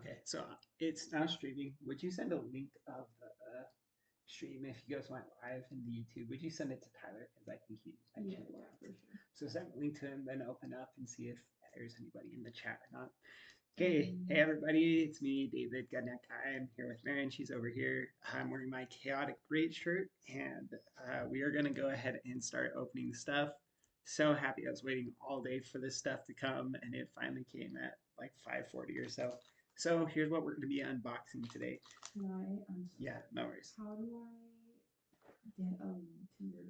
Okay, so it's now streaming. Would you send a link of the stream if he goes live in the YouTube? Would you send it to Tyler? Because I think he Yeah, mentioned yeah, it. for sure. So send a link to him, then open up and see if there's anybody in the chat or not. Okay, hey everybody, it's me, David Gudnak. I'm here with Marion. She's over here. I'm wearing my Chaotic Great shirt, and we are going to go ahead and start opening the stuff. So happy I was waiting all day for this stuff to come, and it finally came at like 5:40 or so. So here's what we're going to be unboxing today. Can I'm sorry. Yeah, no worries. How do I get a link to your?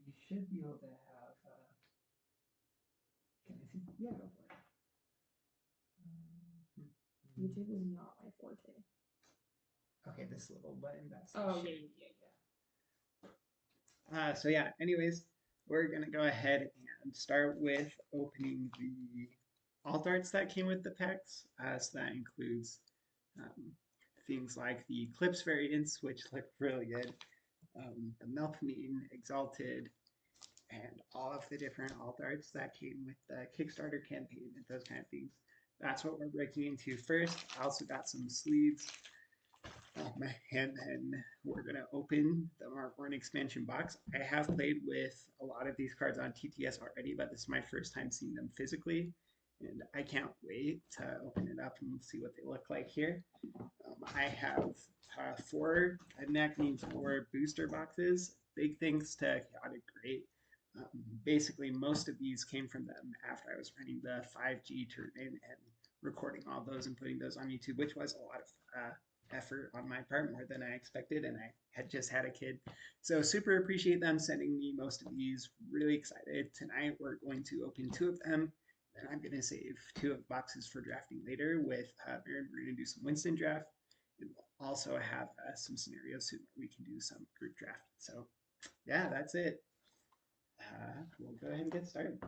You should be able to have. Can I see? Yeah, go for it. YouTube is not my forte. Okay, this little button. That's. Oh yeah. So yeah. Anyways, we're gonna go ahead and start with opening the alt arts that came with the packs. So that includes um, things like the Eclipse variants, which look really good, the Melpomene, Exalted, and all of the different alt arts that came with the Kickstarter campaign and those kind of things. That's what we're breaking into first. I also got some sleeves. And then we're going to open the Marvorren expansion box. I have played with a lot of these cards on TTS already, but this is my first time seeing them physically. And I can't wait to open it up and see what they look like here. I have 4 Gudnak Means War booster boxes. Big thanks to Chaotic Great. Basically, most of these came from them after I was running the 5G tournament and recording all those and putting those on YouTube, which was a lot of effort on my part, more than I expected, and I had just had a kid. So super appreciate them sending me most of these. Really excited. Tonight we're going to open 2 of them. Then I'm going to save 2 of the boxes for drafting later with Aaron. We're going to do some Winston draft. And we'll also have some scenarios soon where we can do some group draft. So yeah, that's it. We'll go ahead and get started.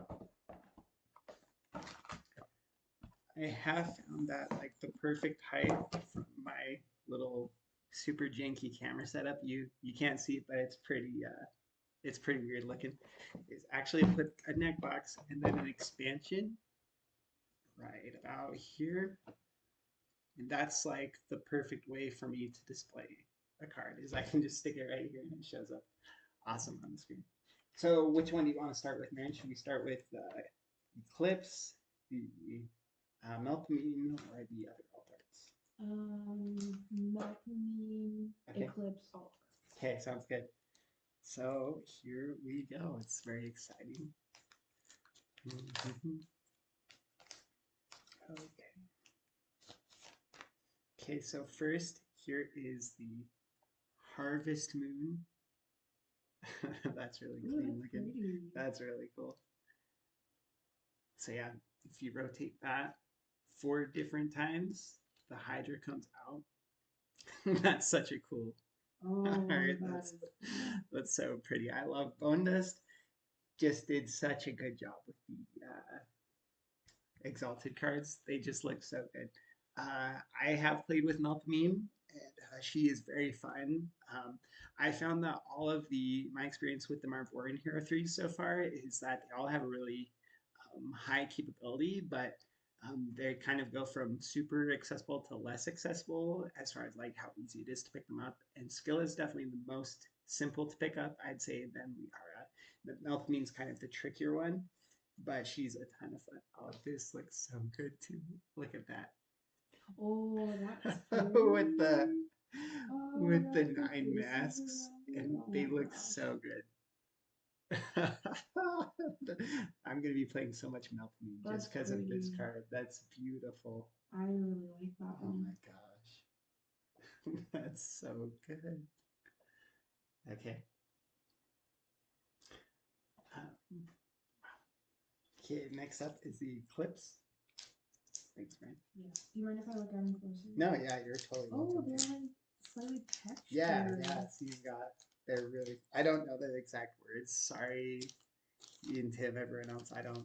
I have found that like the perfect height from my little super janky camera setup. You can't see it, but it's pretty weird looking. Is actually put a neck box and then an expansion right about here. And that's like the perfect way for me to display a card is I can just stick it right here and it shows up awesome on the screen. So which one do you want to start with, Marion? Should we start with the Eclipse, the Melpomene, or the other alt arts? Melpomene, okay. Eclipse, alt arts. Okay, sounds good. So here we go. It's very exciting. Okay. Okay, so first here is the Harvest Moon. That's really clean looking. Pretty. That's really cool. So yeah, if you rotate that 4 different times, the Hydra comes out. That's such a cool art. That's so pretty. I love Bone Dust. Just did such a good job with the Exalted cards. They just look so good. I have played with Melpomene, and she is very fun. I found that all of my experience with the Marvorren Hero 3 so far is that they all have a really high capability, but they kind of go from super accessible to less accessible as far as like how easy it is to pick them up. And skill is definitely the most simple to pick up, I'd say. Then we are the Melpomene's kind of the trickier one, but she's a ton of fun. Oh, this looks so good too. Look at that. Oh, that's with the with the 9 masks, and they look so good. I'm gonna be playing so much Melpomene just because of this card. That's beautiful. I really like that one. Oh my gosh. That's so good. Okay. Okay, next up is the Eclipse. Thanks, man. Yeah. Do you mind if I look at them closer? No, yeah, you're totally welcome. Oh, they're like slightly textured. Yeah. So you've got, they're really, I don't know the exact words. Sorry, Ian, Tim, everyone else. I'm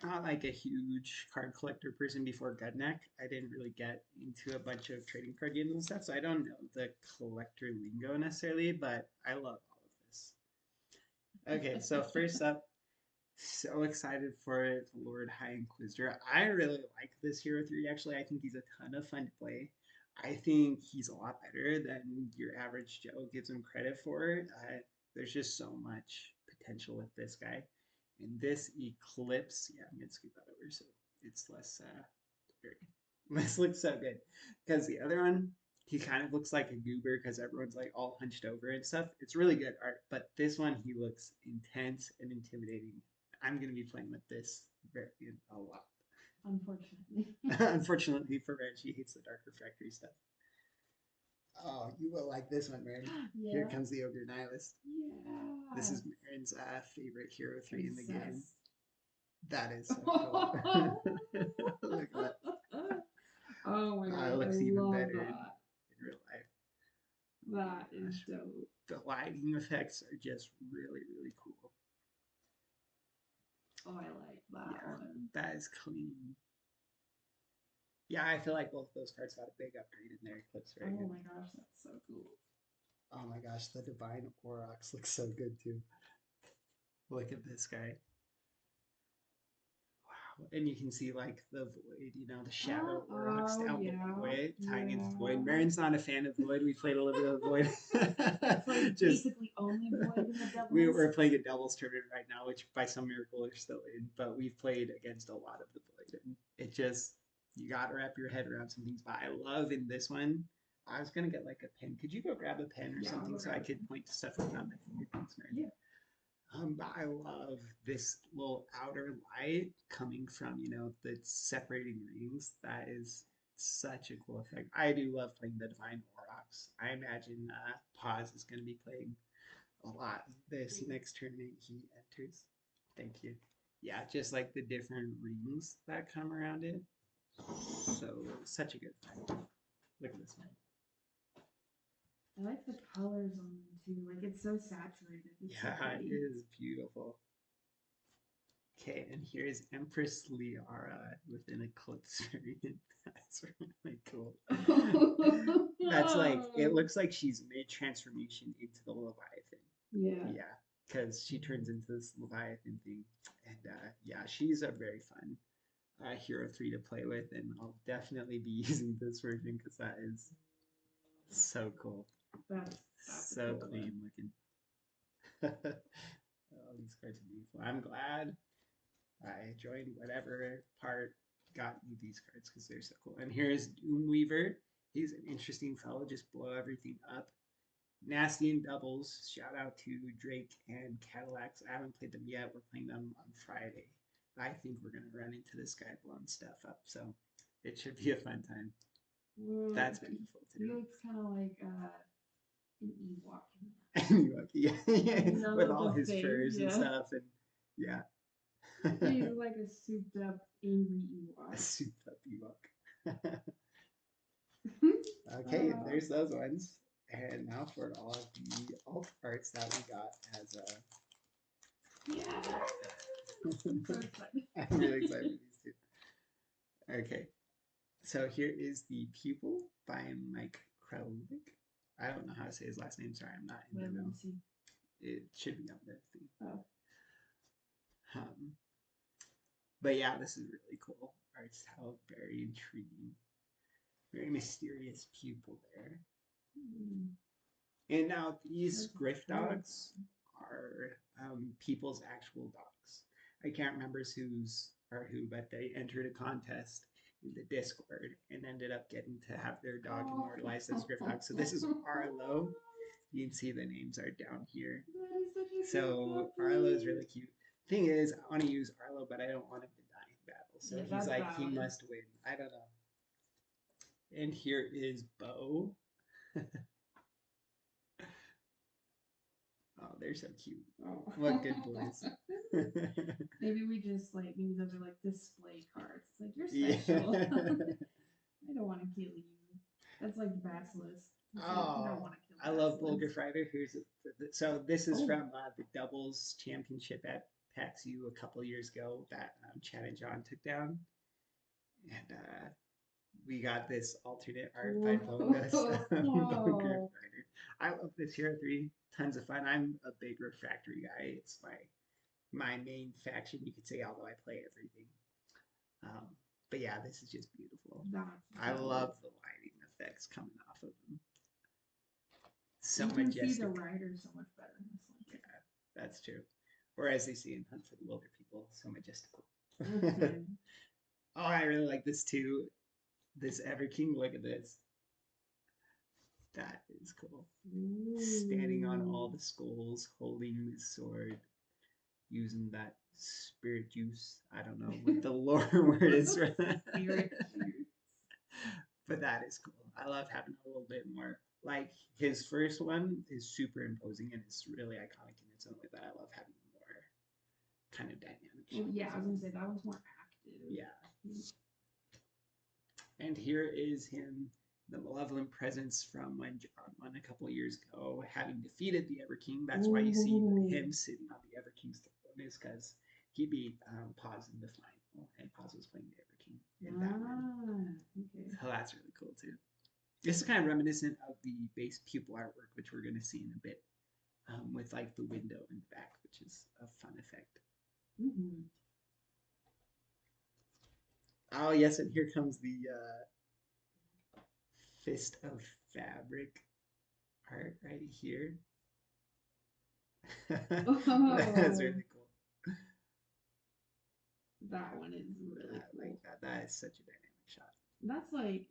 not like a huge card collector person before Gudnak. I didn't really get into a bunch of trading card games and stuff, so I don't know the collector lingo necessarily, but I love all of this. Okay, so first up, So excited for it, Lord High Inquisitor. I really like this Hero 3. Actually, I think he's a ton of fun to play. I think he's a lot better than your average Joe gives him credit for. There's just so much potential with this guy. And this Eclipse, yeah, I'm going to scoot that over so it's less dirty. This looks so good. Because the other one, he kind of looks like a goober because everyone's like all hunched over and stuff. It's really good art. But this one, he looks intense and intimidating. I'm going to be playing with this very a lot. Unfortunately. Unfortunately for Red, she hates the dark refractory stuff. Oh, you will like this one, Marin. Yeah. Here comes the Ogre Nihilist. Yeah. This is Marin's favorite Hero 3 in the game. Obsessed. That is so cool. Look at that. Oh my god, It looks I even love better that. in real life. That is dope. The lighting effects are just really, really cool. Oh, I like that one. That is clean. Yeah, I feel like both those cards got a big upgrade in their Eclipse right Oh now. my gosh, that's so cool. Oh my gosh, the Divine Aurochs looks so good too. Look at this guy. Wow. And you can see like the void, the shadow Aurochs down below it, tying into the void. Marin's not a fan of void. We played a little bit of void. It's like basically only void in the doubles. We're playing a doubles tournament right now, which by some miracle are still in, but we've played against a lot of the void. And it just, you got to wrap your head around some things. But I love in this one, I was going to get like a pen. Could you go grab a pen or something so I could point to stuff without my fingerprints, Marin? Yeah. But I love this little outer light coming from, the separating rings. That is such a cool effect. I do love playing the Divine Aurochs. I imagine Paz is going to be playing a lot this next tournament he enters. Thank you. Yeah, just like the different rings that come around it. So, such a good effect. Look at this one. I like the colors on them too. Like it's so saturated. It's Yeah, so it is beautiful. Okay, and here's Empress Liara with an eclipse variant. That's really cool. That's like, it looks like she's mid transformation into the Leviathan. Yeah. Yeah, because she turns into this Leviathan thing. And yeah, she's a very fun Hero 3 to play with, and I'll definitely be using this version because that is so cool. That's so cool clean looking. Oh, these cards are beautiful. I'm glad I joined whatever part got me these cards because they're so cool. And here's Doomweaver. He's an interesting fellow. Just blow everything up. Nasty in doubles. Shout out to Drake and Cadillacs. I haven't played them yet. We're playing them on Friday. I think we're going to run into this guy blowing stuff up. So it should be a fun time. Well, That's beautiful too. He looks kind of like an Ewok. Ewok, yeah. With all his furs and stuff. And yeah. He's like a souped up, angry Ewok. A souped up Ewok. Okay, there's those ones. And now for all of the alt arts that we got as a. Yeah. I'm so excited. I'm really excited for these two. Okay, so here is the Pupil by Mike Kralik. I don't know how to say his last name. Sorry, I'm not in there now. It should be on the thing. Oh. But yeah, this is really cool. Art style, very intriguing. Very mysterious pupil there. And now these Griff dogs are people's actual dogs. I can't remember whose or who, but they entered a contest in the Discord and ended up getting to have their dog immortalized as Griff dog. So this is Arlo. You can see the names are down here. So Arlo is really cute. Thing is, I want to use Arlo, but I don't want him to die in battle. So yeah, he's like, he must win. I don't know. And here is Bo. Oh, they're so cute. Oh, what good boys. Maybe we just like, maybe those are like display cards. It's like, you're special. Yeah. I don't want to kill you. That's like Basilisk. Like, oh, don't want to kill I love Bulgarish Rider. So this is from the doubles championship at PAX U a couple years ago that Chad and John took down. And we got this alternate art by Bonus. Bulgarish Rider. I love this Hero 3. Tons of fun. I'm a big refractory guy. It's my my main faction, you could say, although I play everything. Um, but yeah, this is just beautiful. That's I dope. love the lighting effects coming off of them. So you can majestic. see the riders so much better in this one. Yeah, that's true. Or as they see in Hunt for the Wilder People, so majestical. Mhm. Oh, I really like this too. This Ever King, look at this. That is cool. Standing on all Ooh. the skulls, holding the sword, using that spirit juice. I don't know what the lore word is for that. Spirit juice. But that is cool. I love having a little bit more. Like his first one is super imposing and it's really iconic in its own way. But I love having more kind of dynamic. Well, yeah, I was gonna say that one's more active. Yeah. And here is him, the malevolent presence from when John won a couple of years ago, having defeated the Ever King. That's why you see him sitting on the Ever King's throne, is because he beat Paz in the final, and Paz was playing the Ever King in Batman. Okay. So that's really cool too. This is kind of reminiscent of the base pupil artwork, which we're going to see in a bit, with like the window in the back, which is a fun effect. Mm-hmm. Oh yes, and here comes the Fist of Fabric art right here. That's really cool. That one is really I cool. like that. That is such a dynamic shot. That's like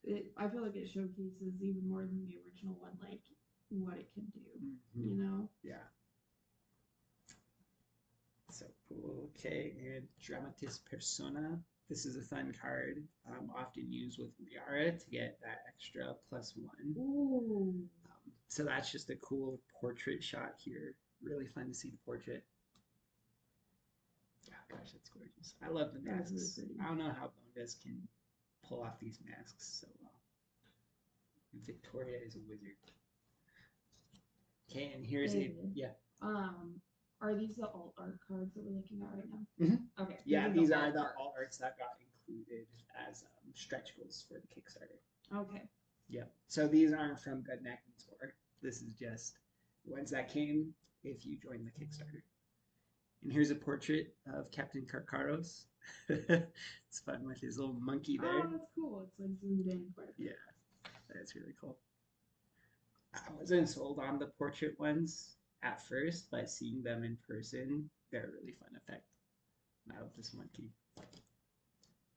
it. I feel like it showcases even more than the original one, like what it can do. Mm-hmm. You know? Yeah. So cool. Okay, and Dramatis Persona. This is a fun card, often used with Liara to get that extra +1. Ooh. So that's just a cool portrait shot here. Really fun to see the portrait. Oh, gosh, that's gorgeous. I love the masks. Really pretty. I don't know how Bondes can pull off these masks so well. And Victoria is a wizard. Okay, and here's yeah. Are these the alt art cards that we're looking at right now? Mm-hmm. Okay. Yeah, these are the alt arts that got included as stretch goals for the Kickstarter. Okay. Yep. So these aren't from Gudnak Means War. This is just ones that came if you joined the Kickstarter. And here's a portrait of Captain Karkaros. It's fun with his little monkey there. Oh, that's cool. It's like zoomed in quite a bit. Yeah, that's really cool. I wasn't sold on the portrait ones at first, but seeing them in person, they're a really fun effect. I love this monkey.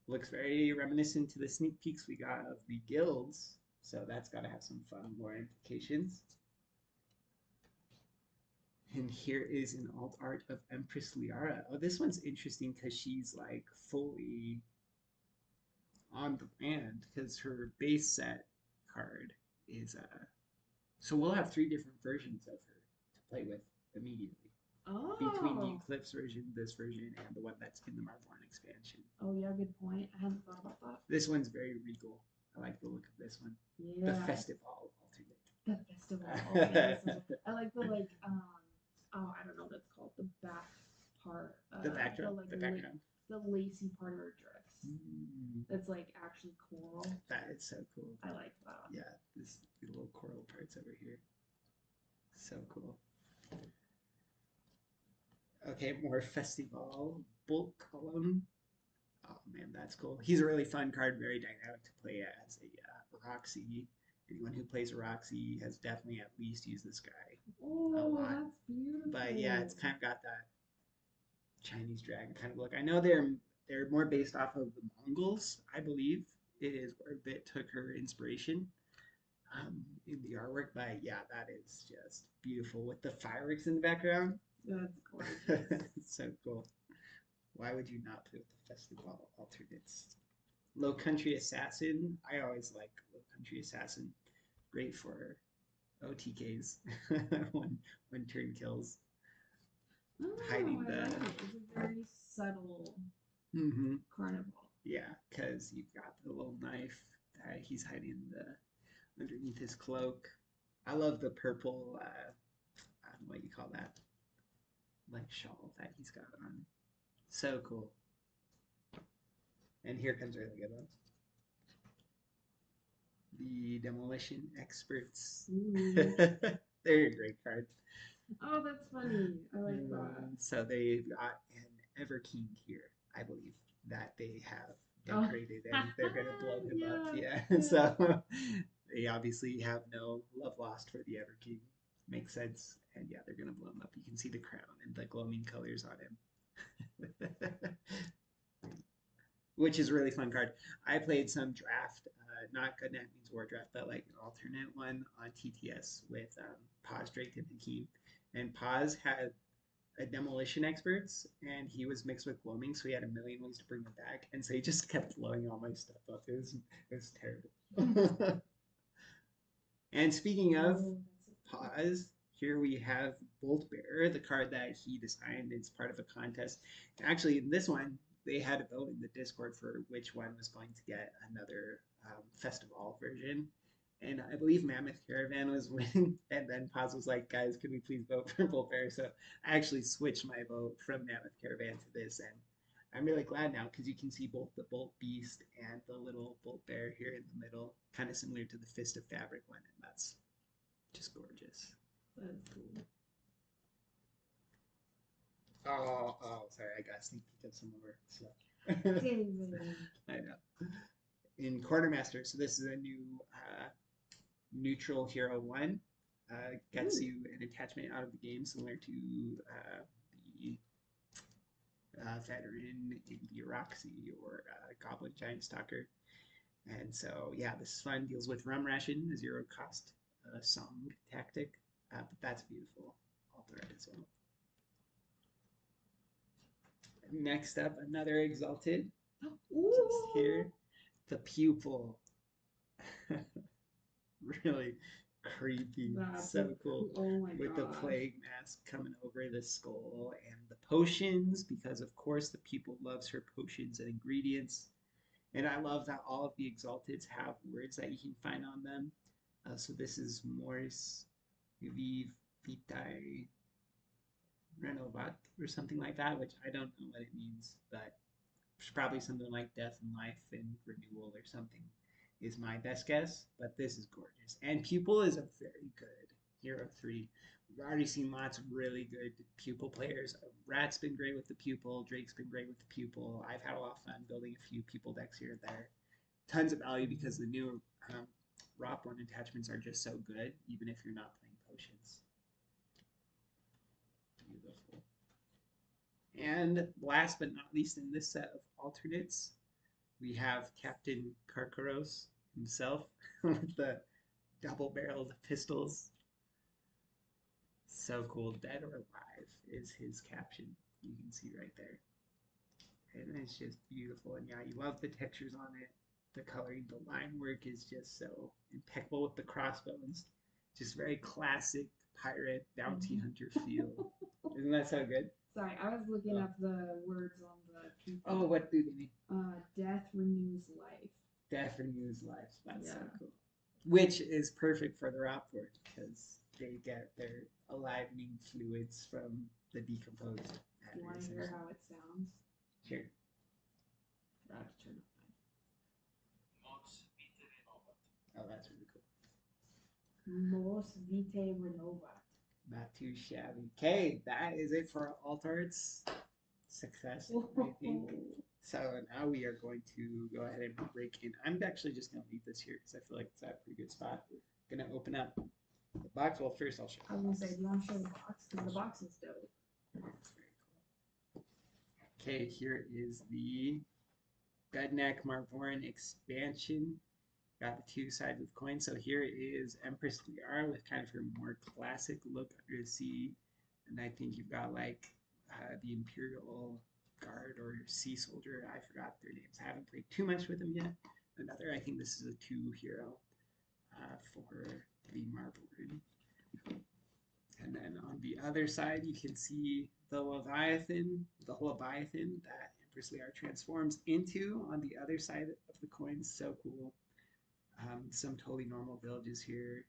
Looks very reminiscent to the sneak peeks we got of the guilds, so that's got to have some fun lore implications. And here is an alt art of Empress Liara. Oh, this one's interesting because she's like fully on the brand because her base set card is so we'll have 3 different versions of her to play with immediately. Oh. Between the Eclipse version, this version, and the one that's in the Marvorren expansion. Oh yeah, good point. I hadn't thought about that. This one's very regal. I like the look of this one. Yeah. The Festival alternate. The Festival. Oh, yes. I like the oh, I don't know what it's called. The back part. The backdrop. The background. The lacy part of her dress. Mm. That's like actually coral. That is so cool. I like that. Yeah, this little coral parts over here. So cool. Okay, more Festival bulk column. Oh man, that's cool. He's a really fun card, very dynamic to play as a Roxy. Anyone who plays a Roxy has definitely at least used this guy a lot. That's beautiful. But yeah, it's kind of got that Chinese dragon kind of look. I know they're more based off of the Mongols, I believe, is where Bit took her inspiration in the artwork. But yeah, that is just beautiful with the fireworks in the background. That's gorgeous. So cool. Why would you not play with the Festival alternates? Low Country Assassin. I always like Low Country Assassin. Great for OTKs. one turn kills. Hiding the. It's a very subtle carnival. Yeah, because you've got the little knife that he's hiding underneath his cloak. I love the purple. I don't know what you call that. Like shawl that he's got on. So cool. And here comes a really good one. The Demolition Experts. They're a great card. Oh, that's funny. I like that. So they've got an Ever King here, I believe, that they have Oh, decorated, and they're gonna blow him up. yeah, Yeah, yeah. so they obviously have no love lost for the Ever King. Makes sense. And yeah, they're gonna blow him up. You can see the crown and the gloaming colors on him. Which is a really fun card. I played some draft, not Gudnak Means War draft, but like an alternate one on TTS with Paz, Drake, and Hakeem. And Paz had a demolition experts, and he was mixed with gloaming, so he had a million ways to bring them back, and so he just kept blowing all my stuff up. It was terrible. And speaking of Oh, that's so cool. Paz, here we have Bolt Bearer, the card that he designed. It's part of a contest. Actually, in this one, they had a vote in the Discord for which one was going to get another festival version. And I believe Mammoth Caravan was winning. And then Paz was like, guys, could we please vote for Bolt Bearer? So I actually switched my vote from Mammoth Caravan to this. And I'm really glad now because you can see both the Bolt Beast and the little Bolt Bear here in the middle, kind of similar to the Fist of Fabric one. And that's just gorgeous. That's cool. Oh, sorry, I got a sneak peek of some more stuff. David. I know. In Quartermaster, so this is a new neutral hero one. Gets Ooh. you an attachment out of the game, similar to the veteran in the Roxy or Goblin Giant Stalker. And so, yeah, this is fun. Deals with Rum Ration, a zero cost song tactic. But that's beautiful. Alter art as well. Next up, another Exalted. Just Ooh. here. The Pupil. Really creepy. That's So cool. oh my With the gosh. plague mask coming over the skull and the potions, because of course the Pupil loves her potions and ingredients. And I love that all of the Exalteds have words that you can find on them. So this is Mors Vitae Renovat or something like that, which I don't know what it means, but it's probably something like death and life and renewal or something is my best guess. But this is gorgeous. And Pupil is a very good Hero 3. We've already seen lots of really good Pupil players. Rat's been great with the Pupil. Drake's been great with the Pupil. I've had a lot of fun building a few Pupil decks here and there. Tons of value because the new Rop 1 attachments are just so good, even if you're not playing potions. Beautiful. And last but not least in this set of alternates, we have Captain Karkaros himself with the double-barreled pistols. So cool. Dead or Alive is his caption. You can see right there. And it's just beautiful. And yeah, you love the textures on it. The coloring, the line work is just so impeccable with the crossbones. Just very classic pirate bounty hunter feel. Isn't that so good? Sorry, I was looking Oh, up the words on the oh, people. what do they mean? Death renews life. Death renews life. That's so Yeah. cool. Which is perfect for the Rockford because they get their alivening fluids from the decomposed Do you want matter. to hear how it sounds? Sure. I have to turn up Oh, that's really cool. Mos Vitae Renovat. Not too shabby. Okay, that is it for alt arts. Success, I think. So now we are going to go ahead and break in. I'm actually just going to leave this here because I feel like it's at a pretty good spot. Going to open up the box. Well, first I'll show I was the gonna box. say, do you want to show the box? Because the box is dope. Very cool. Okay, here is the Gudnak Marvorren expansion. Got the two sides of the coin. So here is Empress Liara with kind of her more classic look under the sea. And I think you've got like the Imperial Guard or Sea Soldier. I forgot their names. I haven't played too much with them yet. Another, I think this is a 2 hero for the Marvorren. And then on the other side, you can see the Leviathan that Empress Liara transforms into on the other side of the coin. So cool. Some totally normal villages here.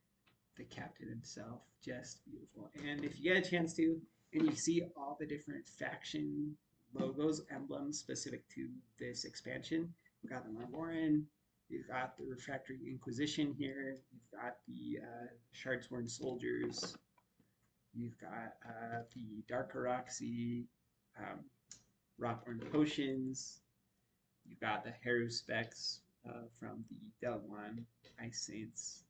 The captain himself, just beautiful. And if you get a chance to, and you see all the different faction logos, emblems specific to this expansion, you've got the Marvorren, you've got the Refractory Inquisition here, you've got the Shardsworn Soldiers. You've got the Dark Oroxy, um, Rockborn Potions. You've got the Heru specs from the Delwan Ice Saints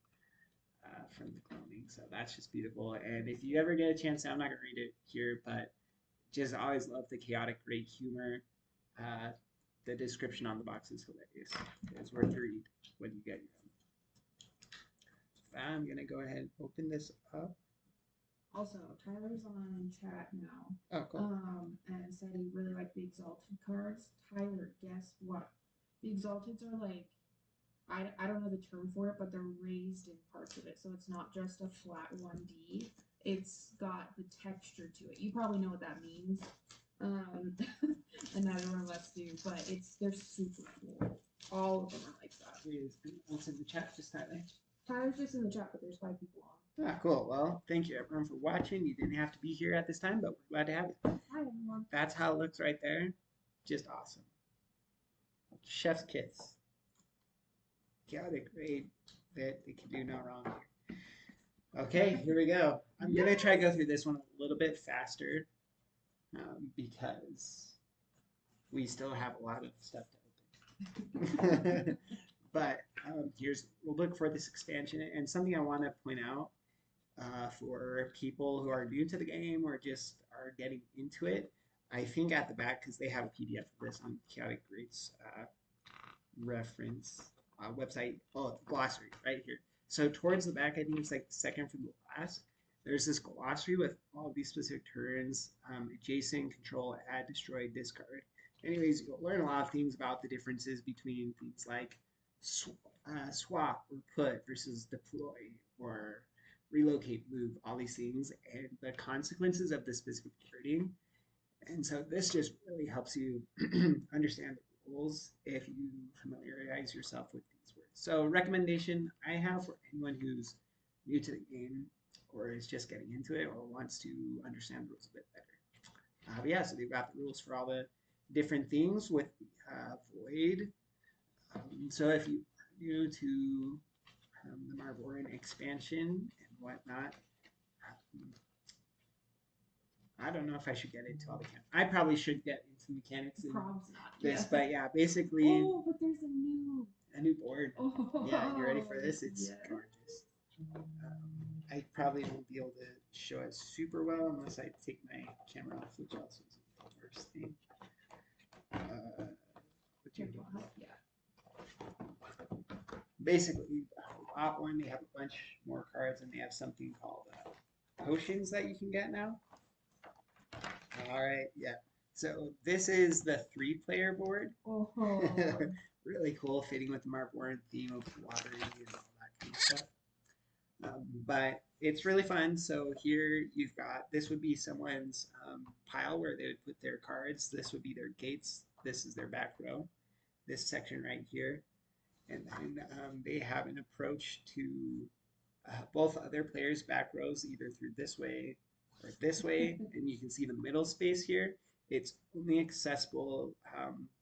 from the cloning. So that's just beautiful. And if you ever get a chance, I'm not going to read it here, but just always love the chaotic great humor. Uh, the description on the box is hilarious. It's worth the read when you get your own. I'm going to go ahead and open this up. Also, Tyler's on chat now. Oh, cool. And said he really liked the Exalted cards. Tyler, guess what? The Exalteds are like, I don't know the term for it, but they're raised in parts of it. So it's not just a flat 1D. It's got the texture to it. You probably know what that means. And neither one of us do, but they're super cool. All of them are like that. What's in the chat just Tyler? Tyler's just in the chat, but there's 5 people on. Ah, cool. Well, thank you everyone for watching. You didn't have to be here at this time, but we're glad to have you. Hi, everyone. That's how it looks right there. Just awesome. Chef's kiss. Chaotic great that they can do no wrong here. Okay, here we go. I'm going to try to go through this one a little bit faster because we still have a lot of stuff to open. But we'll look for this expansion. And something I want to point out for people who are new to the game or just are getting into it, I think at the back, because they have a PDF of this on Chaotic Greats reference website. Oh, the glossary right here. So towards the back, I think it's like the second from the last. There's this glossary with all of these specific turns, adjacent, control, add, destroy, discard. Anyways, you'll learn a lot of things about the differences between things like swap or put versus deploy or relocate, move, all these things, and the consequences of the specific wording. And so this just really helps you understand the rules if you familiarize yourself with these words. So recommendation I have for anyone who's new to the game or is just getting into it or wants to understand the rules a bit better. But yeah, so they've got the rules for all the different things with Void. So if you are new to the Marvorren expansion and whatnot, I don't know if I should get into all the mechanics. I probably should get into mechanics in this, but yeah, basically. Oh, but there's a new board. Oh, yeah, you ready for this? It's yeah. gorgeous. I probably won't be able to show it super well unless I take my camera off, which also is the worst thing. Basically, Marvorren, they have a bunch more cards, and they have something called potions that you can get now. All right, yeah. So this is the 3-player board. Oh. Really cool, fitting with the Marvorren theme of watery and all that kind of stuff. But it's really fun. So here you've got, this would be someone's pile where they would put their cards. This would be their gates. This is their back row. This section right here. And then they have an approach to both other players' back rows, either through this way or this way. And you can see the middle space here. It's only accessible.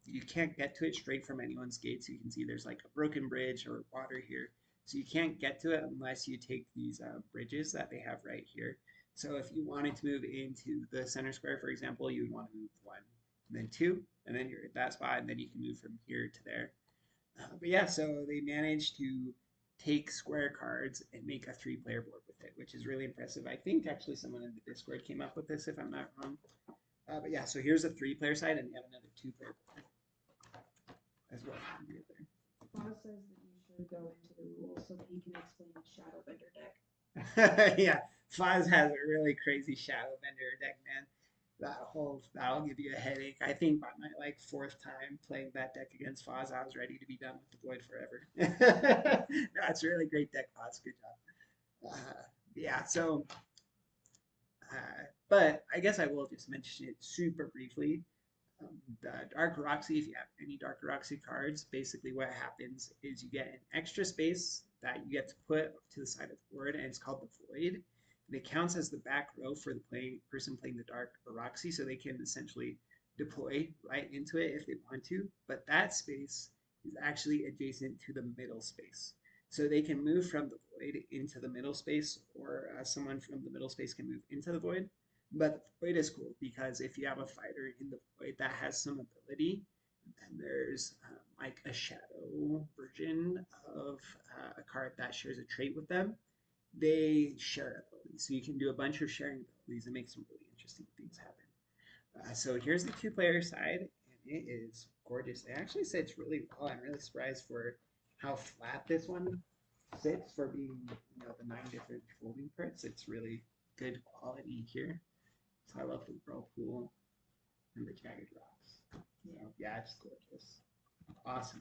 You can't get to it straight from anyone's gate. So you can see there's like a broken bridge or water here. So you can't get to it unless you take these bridges that they have right here. So if you wanted to move into the center square, for example, you would want to move 1, and then 2, and then you're at that spot, and then you can move from here to there. But yeah, so they managed to take square cards and make a 3-player board with it, which is really impressive. I think actually someone in the Discord came up with this, if I'm not wrong. But yeah, so here's a 3-player side, and you have another 2-player board as well. Boss says that you should go into the rules so that he can explain the Shadowbender deck. Yeah, Foz has a really crazy Shadowbender deck, man. That'll give you a headache. I think by my like 4th time playing that deck against Foz, I was ready to be done with the Void forever. No, it's a really great deck, Foz. Good job. Yeah, so, but I guess I will just mention it super briefly. The Dark Oroxy, if you have any Dark Oroxy cards, basically what happens is you get an extra space that you get to put to the side of the board, and it's called the Void. And it counts as the back row for the person playing the Dark Oroxy, so they can essentially deploy right into it if they want to. But that space is actually adjacent to the middle space. So they can move from the void into the middle space, or someone from the middle space can move into the void. But the void is cool because if you have a fighter in the void that has some ability, and there's like a shadow version of a card that shares a trait with them, they share abilities. So you can do a bunch of sharing abilities and make some really interesting things happen. So here's the two-player side, and it is gorgeous. It actually sits really well. I'm really surprised for how flat this one sits for being, the 9 different folding parts. It's really good quality here. So I love the whirlpool and the jagged rocks. So yeah, it's gorgeous. Awesome.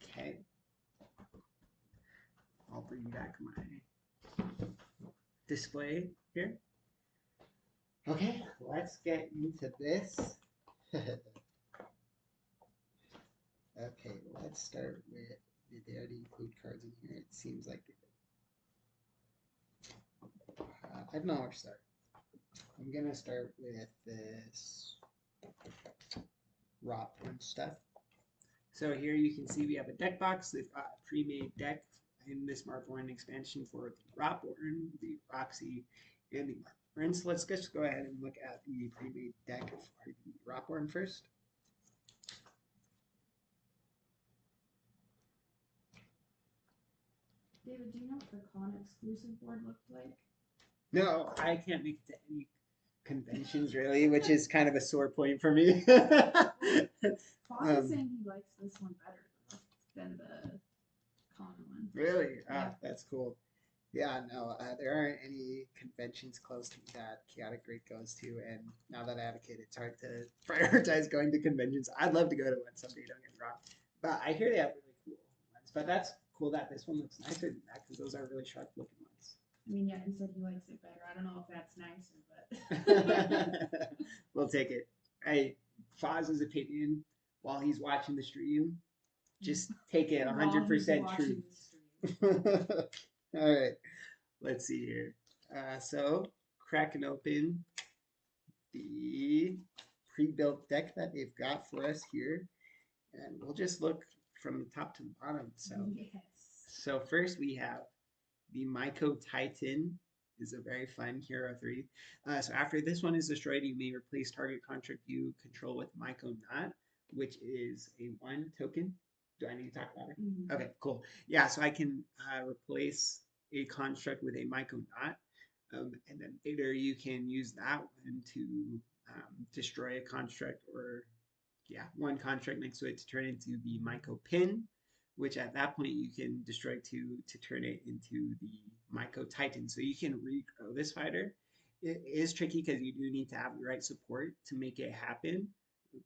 Okay, I'll bring back my display here. Okay, let's get into this. Okay, let's start with, did they already include cards in here? It seems like they did. I don't know where to start. I'm gonna start with this raw punch stuff. So here you can see we have a deck box. They've got a pre-made deck in this Marvorren expansion for the Marvorren, the Roxy, and the Marvorren. So let's just go ahead and look at the pre-made deck for the Marvorren first. David, do you know what the con exclusive board looked like? No, I can't make it to any conventions really, which is kind of a sore point for me. Foss is saying he likes this one better than the con one. Really? Yeah. That's cool. Yeah, no, there aren't any conventions close to me that Chaotic Great goes to, and now that I have a kid, it's hard to prioritize going to conventions. I'd love to go to one someday, don't get me wrong. But I hear they have really cool ones. But that's cool that this one looks nicer than that, because those are really sharp looking ones. I mean, yeah, he said he likes it better. I don't know if that's nicer, but We'll take it. Hey, Foz's opinion while he's watching the stream, just take it 100% true. All right, let's see here. So cracking open the pre-built deck that they've got for us here, and we'll just look from the top to the bottom. So first we have the Myco Titan. Is a very fun hero 3. So after this one is destroyed, you may replace target construct you control with Myco Not, which is a 1 token. Do I need to talk about it? Mm-hmm. Okay, cool. Yeah, so I can replace a construct with a Myco Not, and then later you can use that one to destroy a construct, or one construct next to it to turn into the Myco Pin, which at that point you can destroy to turn it into the Myco Titan. So you can regrow this fighter. It is tricky because you do need to have the right support to make it happen.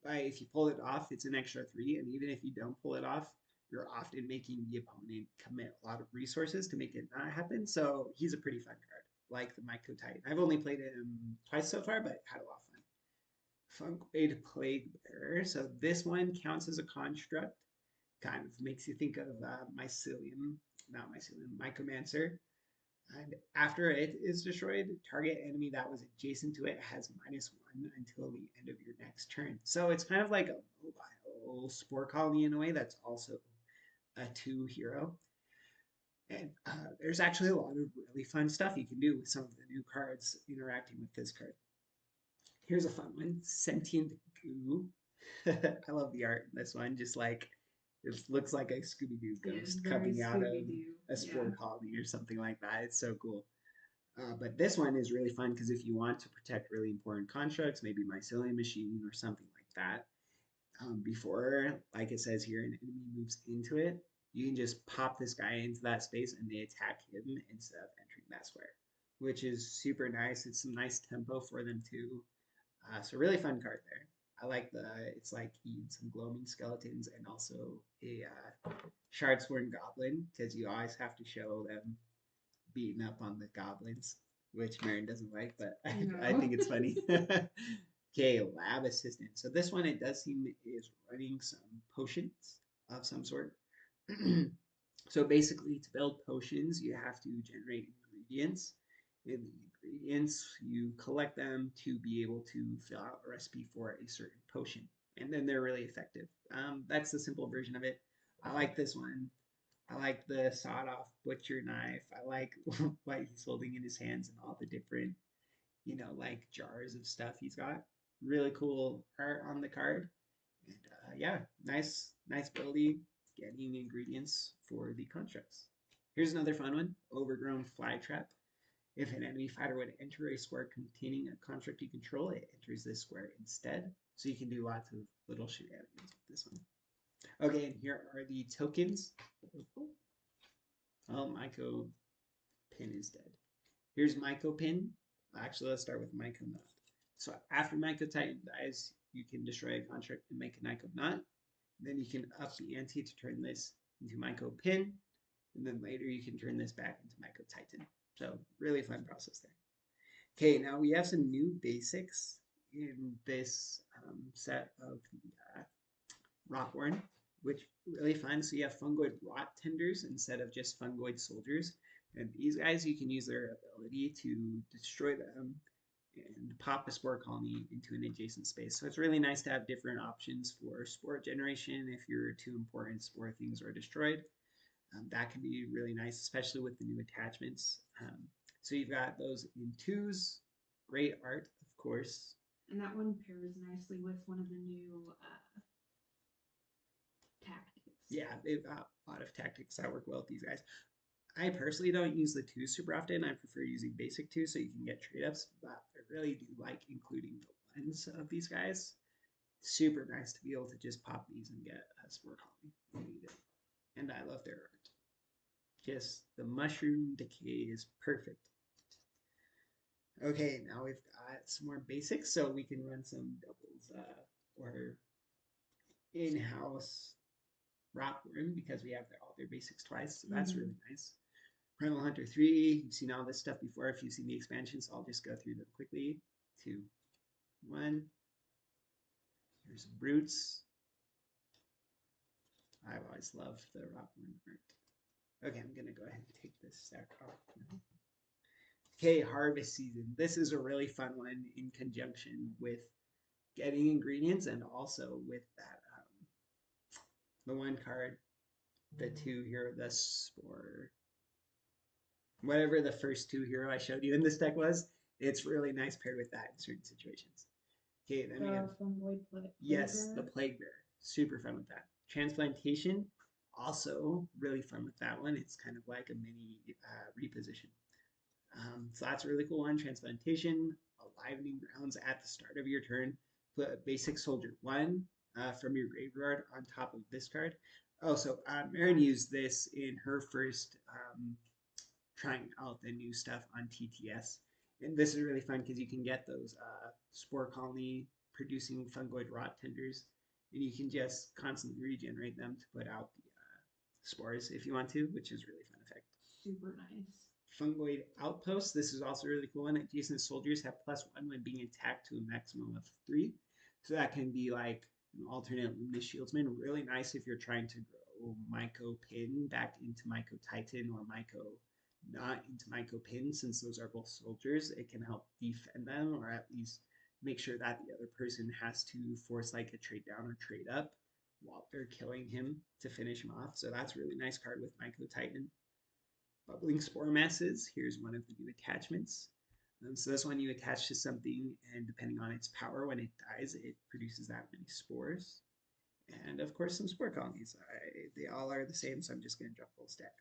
But if you pull it off, it's an extra 3, and even if you don't pull it off, you're often making the opponent commit a lot of resources to make it not happen. So he's a pretty fun card, like the Myco Titan. I've only played him twice so far, but had a lot of fun. Funkoid Plague Bearer. So this one counts as a construct. Kind of makes you think of Mycelium, not Mycelium, Mycomancer. And after it is destroyed, target enemy that was adjacent to it has -1 until the end of your next turn. So it's kind of like a mobile spore colony in a way that's also a 2 hero. And there's actually a lot of really fun stuff you can do with some of the new cards interacting with this card. Here's a fun one, Sentient Goo. I love the art in this one, just like it looks like a Scooby-Doo ghost coming out of a spore colony or something like that. It's so cool. But this one is really fun because if you want to protect really important constructs, maybe Mycelium Machine or something like that, before, like it says here, an enemy moves into it, you can just pop this guy into that space and they attack him instead of entering that square, which is super nice. It's some nice tempo for them too. So really fun card there. I like it's like eating some gloaming skeletons and also a Shardsworn Goblin, because you always have to show them beating up on the goblins, which Marin doesn't like, but I think it's funny. Okay, Lab Assistant. So this one, it does seem is running some potions of some sort. So basically, to build potions, you have to generate ingredients. And the ingredients. You collect them to be able to fill out a recipe for a certain potion, and then they're really effective. That's the simple version of it. I like this one. I like the sawed-off butcher knife. I like what he's holding in his hands and all the different, like jars of stuff he's got. Really cool art on the card. And yeah, nice ability getting ingredients for the constructs. Here's another fun one, Overgrown Fly Trap. If an enemy fighter would enter a square containing a construct you control, it enters this square instead. So you can do lots of little shenanigans with this one. Okay, and here are the tokens. Oh, Myco Pin is dead. Here's Myco Pin. Actually, let's start with Myco Knot. So after Myco Titan dies, you can destroy a construct and make a Myco Knot. Then you can up the ante to turn this into Myco Pin. And then later you can turn this back into Myco Titan. So really fun process there. Okay, now we have some new basics in this set of the Marvorren, which really fun. So you have fungoid rot tenders instead of just fungoid soldiers. And these guys, you can use their ability to destroy them and pop a spore colony into an adjacent space. So it's really nice to have different options for spore generation if your two important spore things are destroyed. That can be really nice, especially with the new attachments. So you've got those in twos, great art, of course. And that one pairs nicely with one of the new tactics. Yeah, they've got a lot of tactics that work well with these guys. I personally don't use the twos super often. I prefer using basic twos so you can get trade ups, but I really do like including the ones of these guys. Super nice to be able to just pop these and get a spore colony when you need it. And I love their art. Just the mushroom decay is perfect. Okay, now we've got some more basics, so we can run some doubles or in-house Marvorren because we have all their basics twice, so that's really nice. Primal Hunter 3, you've seen all this stuff before if you've seen the expansion, so I'll just go through them quickly. 2, 1. Here's some Brutes. I've always loved the Marvorren art. Okay, I'm going to go ahead and take this stack off now. Okay, harvest season. This is a really fun one in conjunction with getting ingredients and also with that the one card, the two here, the spore, whatever the first two hero I showed you in this deck was. It's really nice paired with that in certain situations. Okay, then we have yes, the plague bear. Super fun with that. Transplantation, also really fun with that one. It's kind of like a mini reposition. So that's a really cool one. Transplantation, Alivening Grounds at the start of your turn. Put a basic soldier 1 from your graveyard on top of this card. Oh, so Marvorren used this in her first trying out the new stuff on TTS. And this is really fun because you can get those spore colony producing fungoid rot tenders, and you can just constantly regenerate them to put out the spores if you want to, which is really fun effect. Super nice. Fungoid Outpost. This is also really cool. And adjacent soldiers have +1 when being attacked to a maximum of 3. So that can be like an alternate Luminous Shieldsman. Really nice if you're trying to grow Myco Pin back into Myco Titan or Myco not into Myco Pin, since those are both soldiers. It can help defend them or at least make sure that the other person has to force like a trade down or trade up while they're killing him to finish him off. So that's a really nice card with Myco Titan. Bubbling Spore Masses. Here's one of the new attachments. So this one you attach to something, and depending on its power, when it dies, it produces that many spores. And of course, some spore colonies. They all are the same, so I'm just going to drop the whole stack.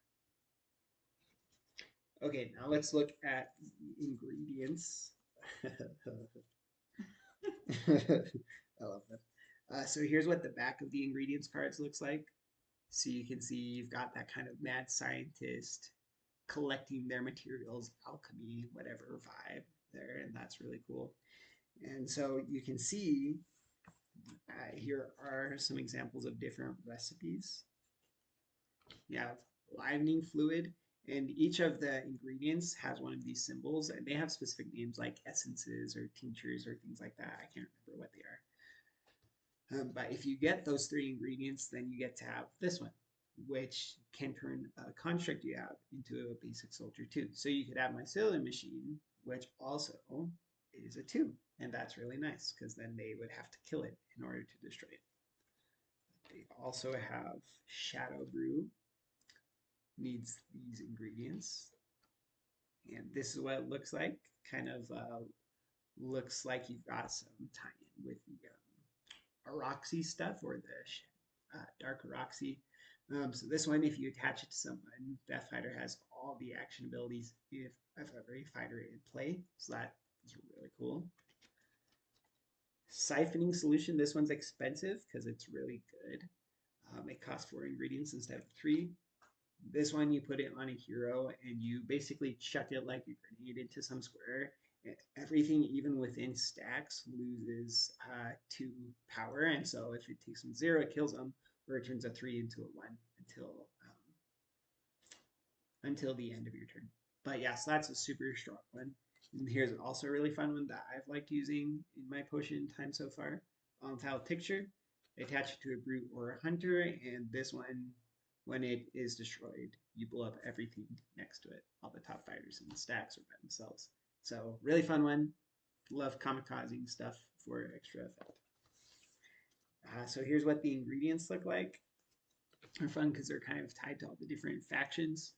Okay, now let's look at the ingredients. I love them. So here's what the back of the ingredients cards looks like. So you can see you've got that kind of mad scientist collecting their materials, alchemy, whatever vibe there, and that's really cool. And so you can see here are some examples of different recipes. You have livening fluid, and each of the ingredients has one of these symbols, and they have specific names like essences or tinctures or things like that. I can't remember what they are. But if you get those 3 ingredients, then you get to have this one, which can turn a construct you have into a basic soldier too. So you could have mycelium machine which also is a 2. And that's really nice because then they would have to kill it in order to destroy it. They also have Shadow Brew, needs these ingredients. And this is what it looks like. Kind of looks like you've got some tie-in with the Aroxy stuff or the Dark Aroxy. So this one, if you attach it to someone, Death Fighter has all the action abilities of every fighter in play. So that is really cool. Siphoning solution. This one's expensive because it's really good. It costs 4 ingredients instead of 3. This one, you put it on a hero and you basically chuck it like a grenade into some square. Everything, even within stacks, loses 2 power. And so if it takes them 0, it kills them, or it turns a 3 into a 1 until the end of your turn. But yes, that's a super strong one. And here's also a really fun one that I've liked using in my potion time so far. Foul Picture. Attach it to a brute or a hunter, and this one, when it is destroyed, you blow up everything next to it. All the top fighters in the stacks or by themselves. So really fun one. Love kamikazing stuff for extra effect. So here's what the ingredients look like. They're fun because they're kind of tied to all the different factions.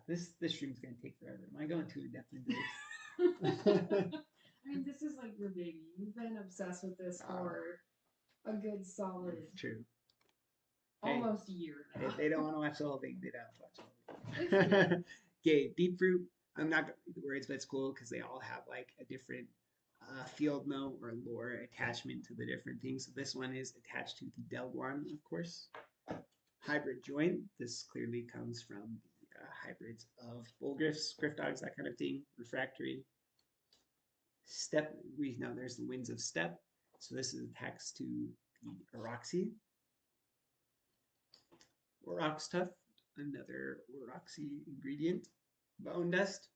This stream's gonna take forever. Am I going too in depth into this? I mean, this is like your baby. You've been obsessed with this for a good solid True. almost a year now. If they don't want to watch the whole thing, they don't have to watch the whole thing. Okay, Deep Fruit. I'm not gonna read the words, but it's cool because they all have like a different field note or lore attachment to the different things. So this one is attached to the Delguan, of course. Hybrid Joint. This clearly comes from the hybrids of Bullgriffs, Griff Dogs, that kind of thing. Refractory. Step. We know there's the Winds of Step. So this is attached to the Aroxy. Orox Tuff, another Oroxy ingredient. Bone Dust,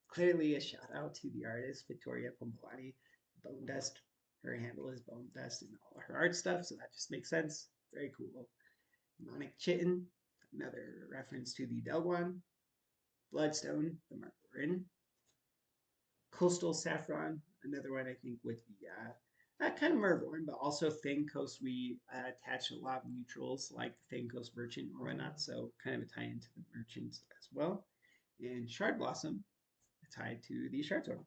clearly a shout out to the artist Vittoria Pompolani. Bone Dust, her handle is Bone Dust in all her art stuff, so that just makes sense. Very cool. Mnemonic Chitin, another reference to the Delguan. Bloodstone, the Marvorren. Coastal Saffron, another one I think with the kind of Marvorren, but also Fang Coast. We attach a lot of neutrals like the Fang Coast Merchant or whatnot, so kind of a tie into the merchants as well. And Shard Blossom, tied to the Shard Sword.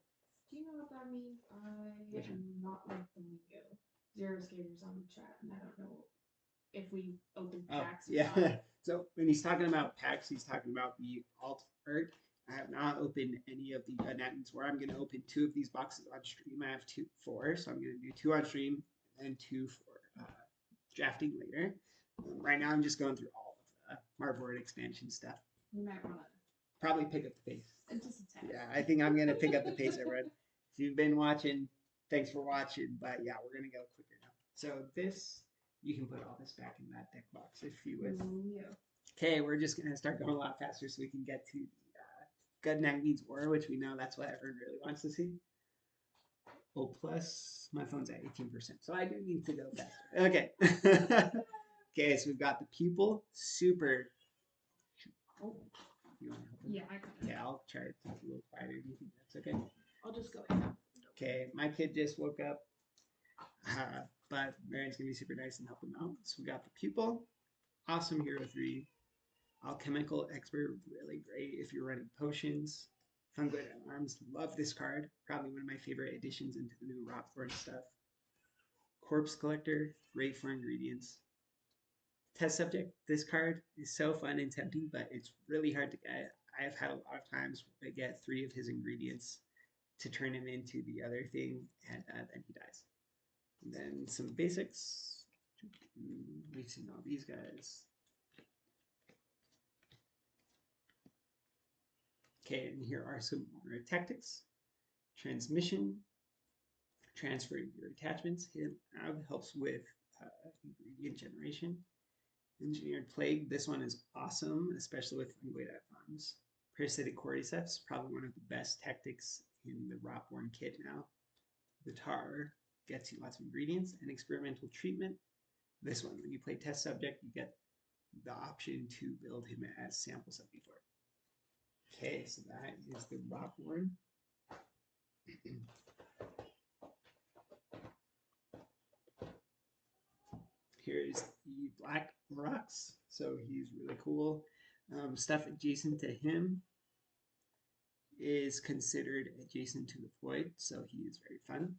Do you know what that means? I am not like the lingo. Zero skaters on the chat, and I don't know if we open packs. Yeah. So when he's talking about packs, he's talking about the alt art. I have not opened any of the Gudnak Means War. I'm going to open 2 of these boxes on stream. I have 4, so I'm going to do 2 on stream and 2 for drafting later. Right now, I'm just going through all of the Marvorren expansion stuff. You might want to probably pick up the pace. Just a tad. Yeah, I think I'm going to pick up the pace, everyone. If you've been watching, thanks for watching. But yeah, we're going to go quicker now. So this, you can put all this back in that deck box if you would. Yeah. Okay, we're just going to start going a lot faster so we can get to the Gudnak Means War, which we know that's what everyone really wants to see. Oh, plus, my phone's at 18%, so I do need to go faster. Okay. Okay, so we've got the Pupil. Super. Oh, you want to help me? Yeah, I can. Okay, I'll try to talk a little quieter. Do you think that's okay? I'll just go ahead. Okay, my kid just woke up, but Marion's going to be super nice and help him out. So we got the Pupil. Awesome Hero 3. Alchemical Expert, really great if you're running potions. Fungoid Arms, love this card. Probably one of my favorite additions into the new Marvorren stuff. Corpse Collector, great for ingredients. Test Subject, this card is so fun and tempting, but it's really hard to get. I have had a lot of times where I get 3 of his ingredients to turn him into the other thing, and then he dies. And then some basics. Mixing all these guys. Okay, and here are some more tactics. Transmission, transferring your attachments. Hit helps with ingredient generation. Engineered Plague, this one is awesome, especially with Fungoid Arms. Parasitic Cordyceps, probably one of the best tactics in the Marvorren kit now. The Tar gets you lots of ingredients. And Experimental Treatment, this one, when you play Test Subject, you get the option to build him as Sample 74. Okay, so that is the Marvorren. black rocks, so he's really cool. Stuff adjacent to him is considered adjacent to the void, so he is very fun.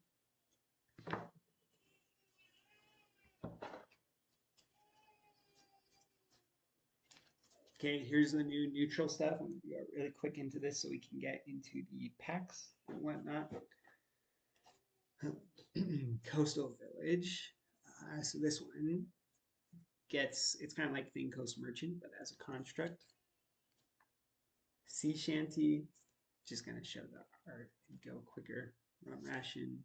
Okay, here's the new neutral stuff. I'm going to go really quick into this so we can get into the packs and whatnot. Coastal Village. So this one it's kind of like Thing Coast Merchant, but as a construct. Sea Shanty, just going to show the art and go quicker. Rum Ration.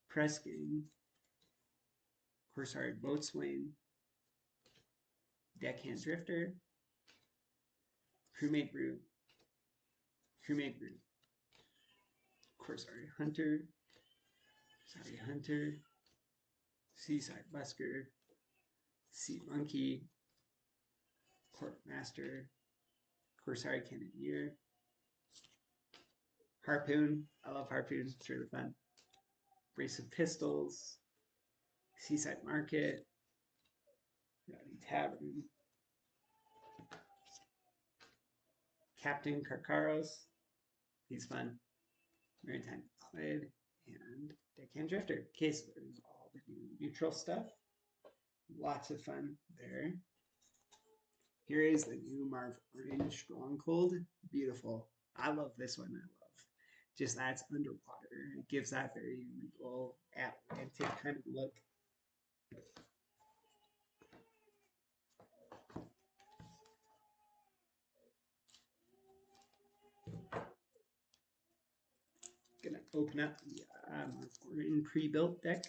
Press Gang. Corsari Boatswain. Deckhand Drifter. Crewmate Brew. Crewmate Brew. Corsari Hunter. Sorry Hunter. Seaside Busker. Sea Monkey. Court Master. Corsari Cannoneer. Harpoon. I love Harpoon. It's really fun. Brace of Pistols. Seaside Market. Rowdy Tavern. Captain Carcaros. He's fun. Maritime Ballad. And Deckhand Drifter. Okay, so there's all the new neutral stuff. Lots of fun there. Here is the new Marvorren Stronghold. Beautiful. I love this one. I love just that's underwater. It gives that very regal Atlantic kind of look. Gonna open up the Marvorren pre-built deck.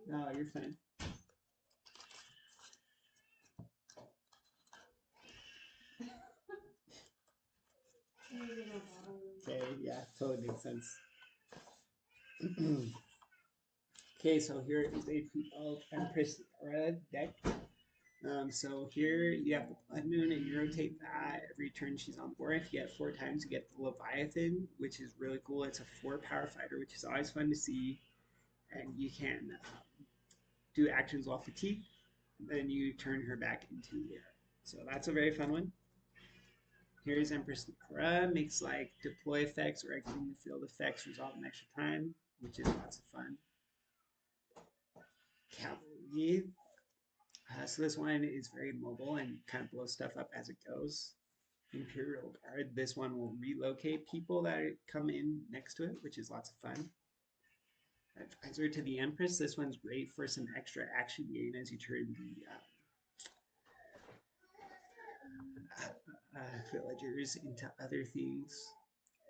No, you're fine. Okay, yeah, totally makes sense. Okay, so here is a pre-built Empress Red deck. So here you have the Blood Moon, and you rotate that every turn she's on the board. If you get 4 times, you get the Leviathan, which is really cool. It's a 4-power fighter, which is always fun to see. And you can do actions while fatigued, then you turn her back into the air. So that's a very fun one. Here's Empress Nakara, makes like deploy effects or exiting the field effects resolve in extra time, which is lots of fun. Cavalry. So this one is very mobile and kind of blows stuff up as it goes. Imperial Guard. This one will relocate people that come in next to it, which is lots of fun. Advisor to the Empress. This one's great for some extra action gain as you turn the villagers into other things.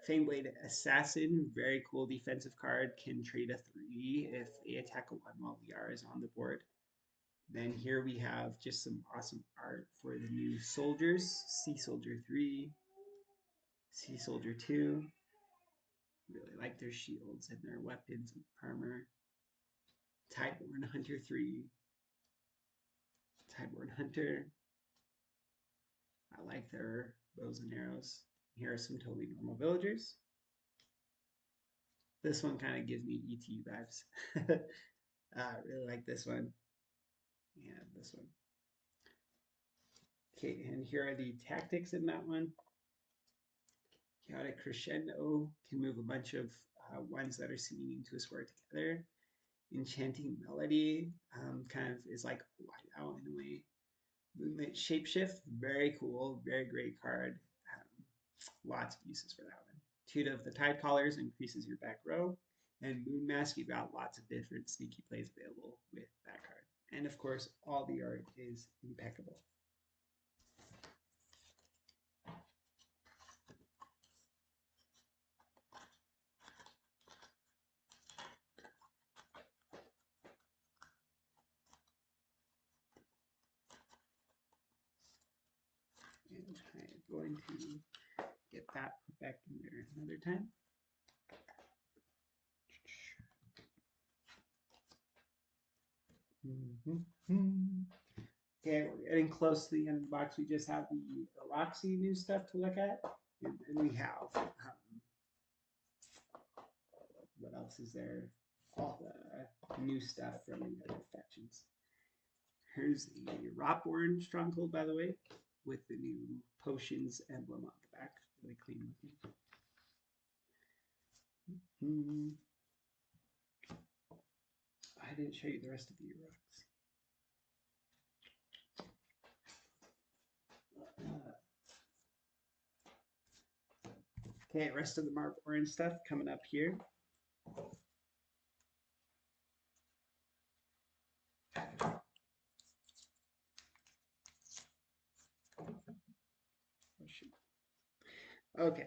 Fameblade Assassin, very cool defensive card, can trade a 3 if they attack a 1 while VR is on the board. Then here we have just some awesome art for the new soldiers. Sea Soldier 3, Sea Soldier 2. Really like their shields and their weapons and armor. Tideborn Hunter 3, Tideborn Hunter. I like their bows and arrows. Here are some totally normal villagers. This one kind of gives me ET vibes. I really like this one. And this one. Okay, and here are the tactics in that one. Chaotic Crescendo can move a bunch of ones that are singing into a square together. Enchanting Melody kind of is like whiteout in a way. Moonlit Shapeshift, very cool, very great card. Lots of uses for that one. Tutor of the Tide Callers increases your back row. And Moon Mask, you've got lots of different sneaky plays available with that card. And of course, all the art is impeccable. And I'm going to get that put back in there another time. Okay, we're getting close to the end of the box. We just have the Roxy new stuff to look at. And then we have, what else is there? All the new stuff from the other factions. Here's the Marvorren stronghold, by the way, with the new potions emblem on the back. Really clean looking. I didn't show you the rest of the rocks. Okay, rest of the Marvorren stuff coming up here. Okay.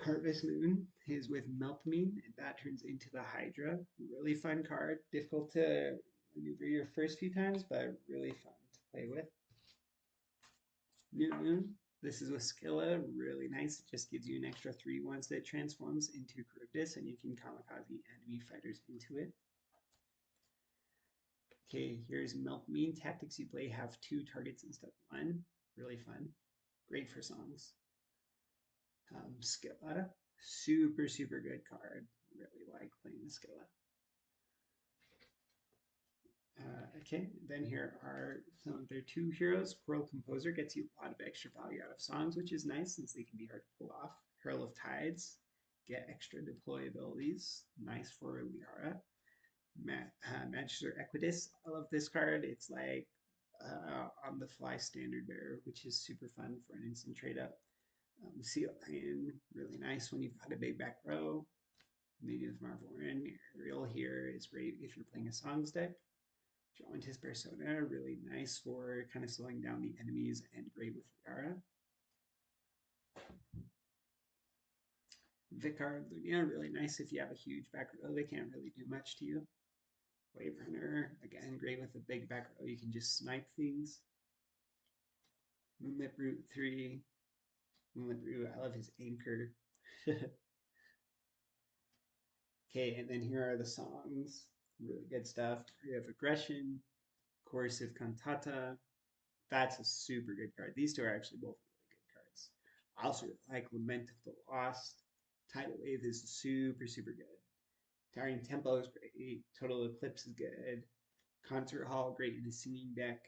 Harvest Moon is with Melpomene, and that turns into the Hydra. Really fun card. Difficult to maneuver your first few times, but really fun to play with. New Moon. This is with Skilla. Really nice. It just gives you an extra 3 once it transforms into Charybdis, and you can kamikaze enemy fighters into it. Okay, here's Melpomene. Tactics you play have 2 targets instead of 1. Really fun. Great for songs. Skilla. Super, super good card. Really like playing the Skilla. Okay, then here are some of their 2 heroes. Coral Composer gets you a lot of extra value out of songs, which is nice since they can be hard to pull off. Hurl of Tides, get extra deploy abilities. Nice for Liara. Magister Equitus, I love this card. It's like on the fly standard bearer, which is super fun for an instant trade up. Seal Lion, really nice when you've got a big back row. Native Marvorren. Ariel here is great if you're playing a songs deck. Jauntis Persona, really nice for kind of slowing down the enemies and great with Liara. Vicar Lunia, really nice if you have a huge back row. They can't really do much to you. Wave Runner, again, great with a big back row. You can just snipe things. Moonlit Brute 3. Moonlit Brute, I love his anchor. Okay, and then here are the songs. Really good stuff. We have Aggression, Coercive Cantata. That's a super good card. These 2 are actually both really good cards. I also like Lament of the Lost. Tidal Wave is super, super good. Towering Tempo is great. Total Eclipse is good. Concert Hall, great in a singing deck.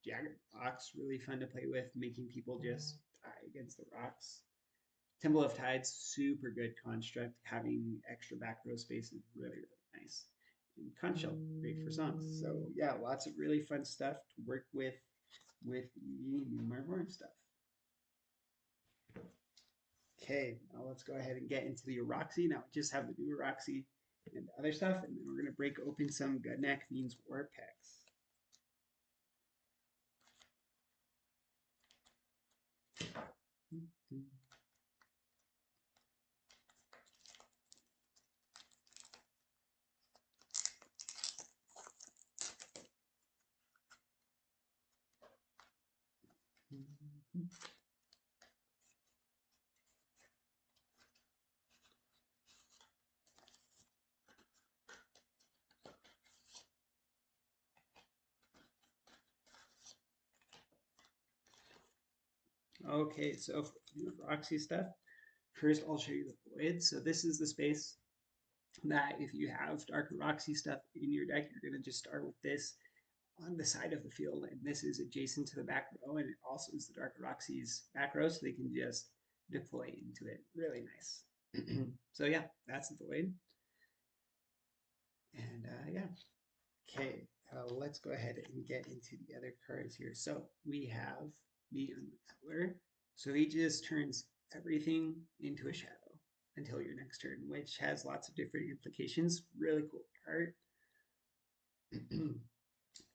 Jagged Rocks, really fun to play with, making people just die against the rocks. Temple of Tides, super good construct. Having extra back row space is really, really nice. And Conch Shell, great for songs. So yeah, lots of really fun stuff to work with the new Marvorren stuff. Okay, now let's go ahead and get into the Roxy. Now we just have the new Roxy and other stuff, and then we're going to break open some Gudnak Means War packs. Okay, so for the Roxy stuff, first I'll show you the Void. So this is the space that if you have Darker Roxy stuff in your deck, you're going to just start with this on the side of the field, and this is adjacent to the back row, and it also is the Darker Roxy's back row, so they can just deploy into it. Really nice. So yeah, that's the Void. And yeah. Okay, let's go ahead and get into the other cards here. So we have the Unraveler. So he just turns everything into a shadow until your next turn, which has lots of different implications. Really cool card.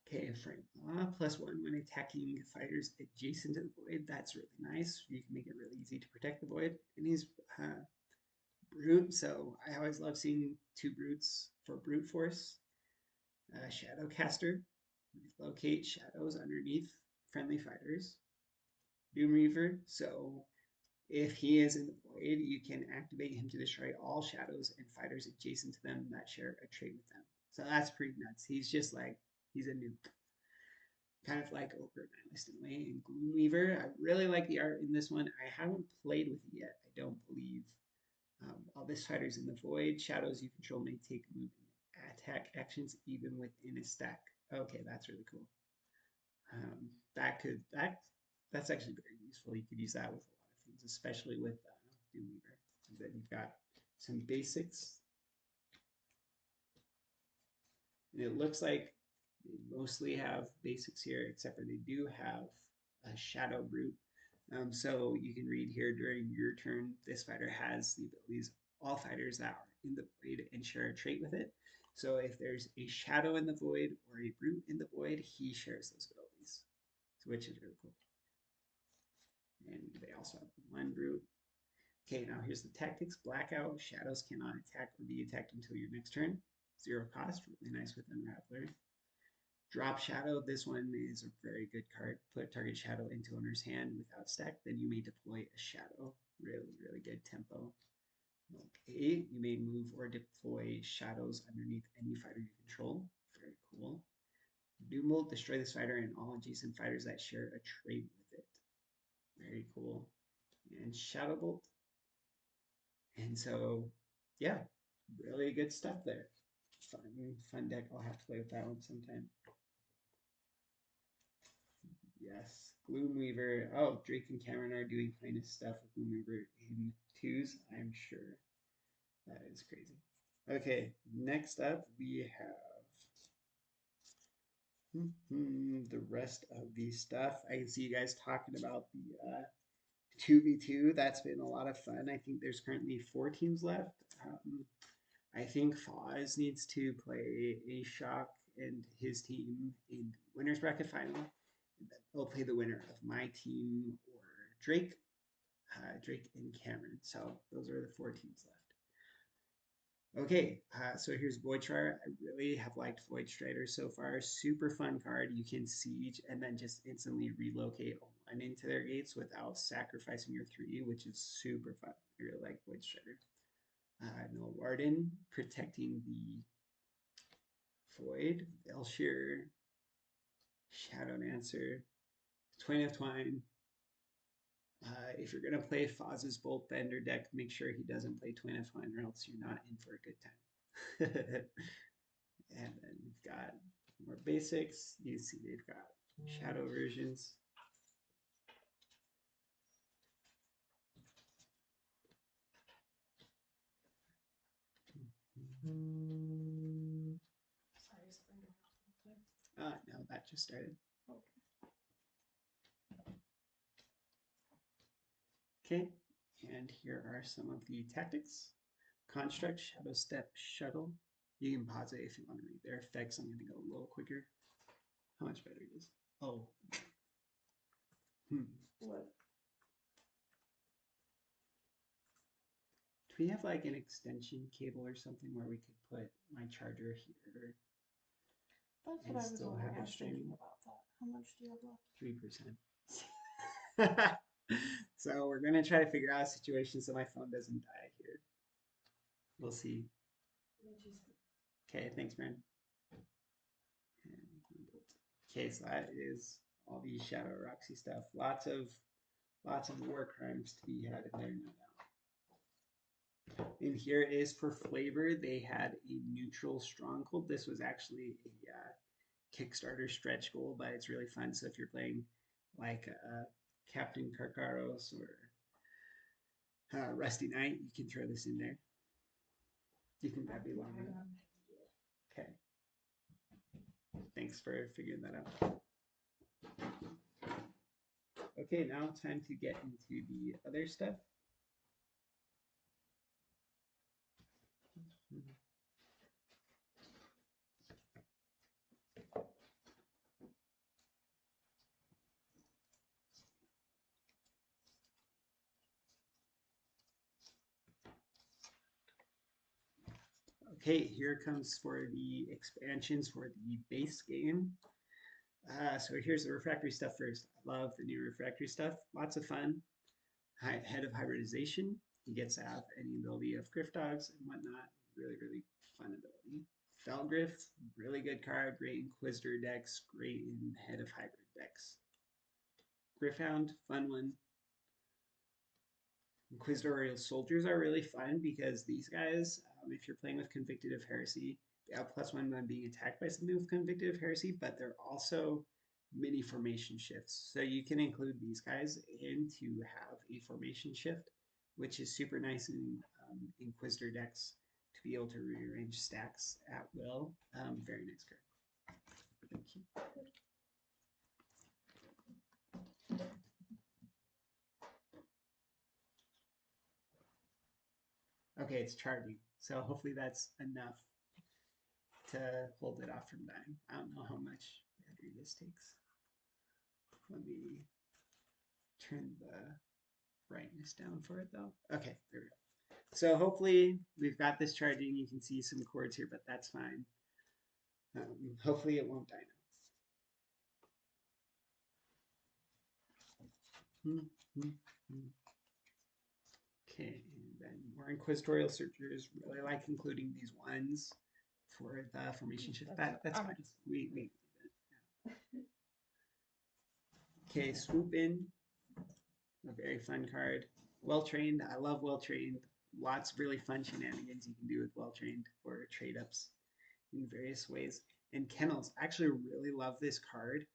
Okay, frame +1 when attacking fighters adjacent to the Void. That's really nice. You can make it really easy to protect the Void. And he's Brute, so I always love seeing 2 Brutes for Brute Force. Shadowcaster, locate shadows underneath friendly fighters. Doom Reaver, so If he is in the void, you can activate him to destroy all shadows and fighters adjacent to them that share a trait with them. So that's pretty nuts. He's just like, he's a nuke. Kind of like Ogre Nihilist in a way. And Gloomweaver, I really like the art in this one. I haven't played with it yet, I don't believe. While this fighter's in the void, shadows you control may take moving attack actions even within a stack. Okay, that's really cool. That's actually very useful. You could use that with a lot of things, especially with Doomweaver. And then you've got some basics, and it looks like they mostly have basics here, except for they do have a Shadow Brute. So you can read here during your turn, this fighter has the abilities all fighters that are in the void and share a trait with it. So if there's a shadow in the void or a brute in the void, he shares those abilities, which is really cool. And they also have one brute. Okay, now here's the tactics. Blackout. Shadows cannot attack or be attacked until your next turn. 0 cost. Really nice with Unraveler. Drop Shadow. This one is a very good card. Put target shadow into owner's hand without stack. Then you may deploy a shadow. Really, really good tempo. Okay, you may move or deploy shadows underneath any fighter you control. Very cool. Doom Bolt. Destroy this fighter and all adjacent fighters that share a trait with it. Very cool. And Shadow Bolt. And so, yeah, really good stuff there. Fun deck. I'll have to play with that one sometime. Yes, Gloomweaver. Oh, Drake and Cameron are doing finest stuff with Gloomweaver in twos, I'm sure. That is crazy. Okay, next up we have the rest of the stuff. I can see you guys talking about the 2v2. That's been a lot of fun. I think there's currently 4 teams left. I think Foz needs to play a Shock and his team in the winners bracket final. And then he'll play the winner of my team or Drake, Drake and Cameron. So those are the 4 teams left. Okay, so here's Void Strider. I really have liked Void Strider so far. Super fun card. You can siege and then just instantly relocate a 1 into their gates without sacrificing your 3, which is super fun. I really like Void Strider. Noel Warden protecting the Void, Elshir, Shadow Dancer, Twain of Twine. If you're going to play Foz's Bolt Bender deck, make sure he doesn't play Twain of Twine or else you're not in for a good time. And then we've got more basics. You see they've got shadow versions. No, that just started. Okay, and here are some of the tactics. Construct, Shadow Step, Shuttle. You can pause it if you want to read their effects. I'm going to go a little quicker. How much better it is? Oh. What? Do we have like an extension cable or something where we could put my charger here? That's and what I was still wondering. have I it was thinking streaming? about that. How much do you have left? 3%. So we're gonna try to figure out a situation so my phone doesn't die here. We'll see. Okay, thanks, man. Okay, so that is all the Shadow Roxy stuff. Lots of war crimes to be had in there, no doubt. And here is for flavor. They had a neutral stronghold. This was actually a Kickstarter stretch goal, but it's really fun. So if you're playing like Captain Karkaros or Rusty Knight, you can throw this in there. Do you think that'd be long enough? Okay. Thanks for figuring that out. Okay, now time to get into the other stuff. Okay, here comes for the expansions for the base game. So here's the refractory stuff first. I love the new refractory stuff. Lots of fun. Head of Hybridization. He gets to have any ability of Griff Dogs and whatnot. Really, really fun ability. Felgriff, really good card. Great Inquisitor decks. Great in Head of Hybrid decks. Griffhound, fun one. Inquisitorial Soldiers are really fun because these guys, if you're playing with Convicted of Heresy, they have +1 when being attacked by something with Convicted of Heresy, but they're also mini formation shifts. So you can include these guys in to have a formation shift, which is super nice in Inquisitor decks to be able to rearrange stacks at will. Very nice card. Thank you. Okay, it's charging. So hopefully that's enough to hold it off from dying. I don't know how much battery this takes. Let me turn the brightness down for it though. Okay, there we go. So hopefully we've got this charging. You can see some cords here, but that's fine. Hopefully it won't die now. Okay, and then more Inquisitorial Searchers. Really like including these ones for the formation shift. That's fine. We Okay, Swoop In. A very fun card. Well trained. I love well trained. Lots of really fun shenanigans you can do with well trained for trade ups in various ways. And Kennels. I actually really love this card.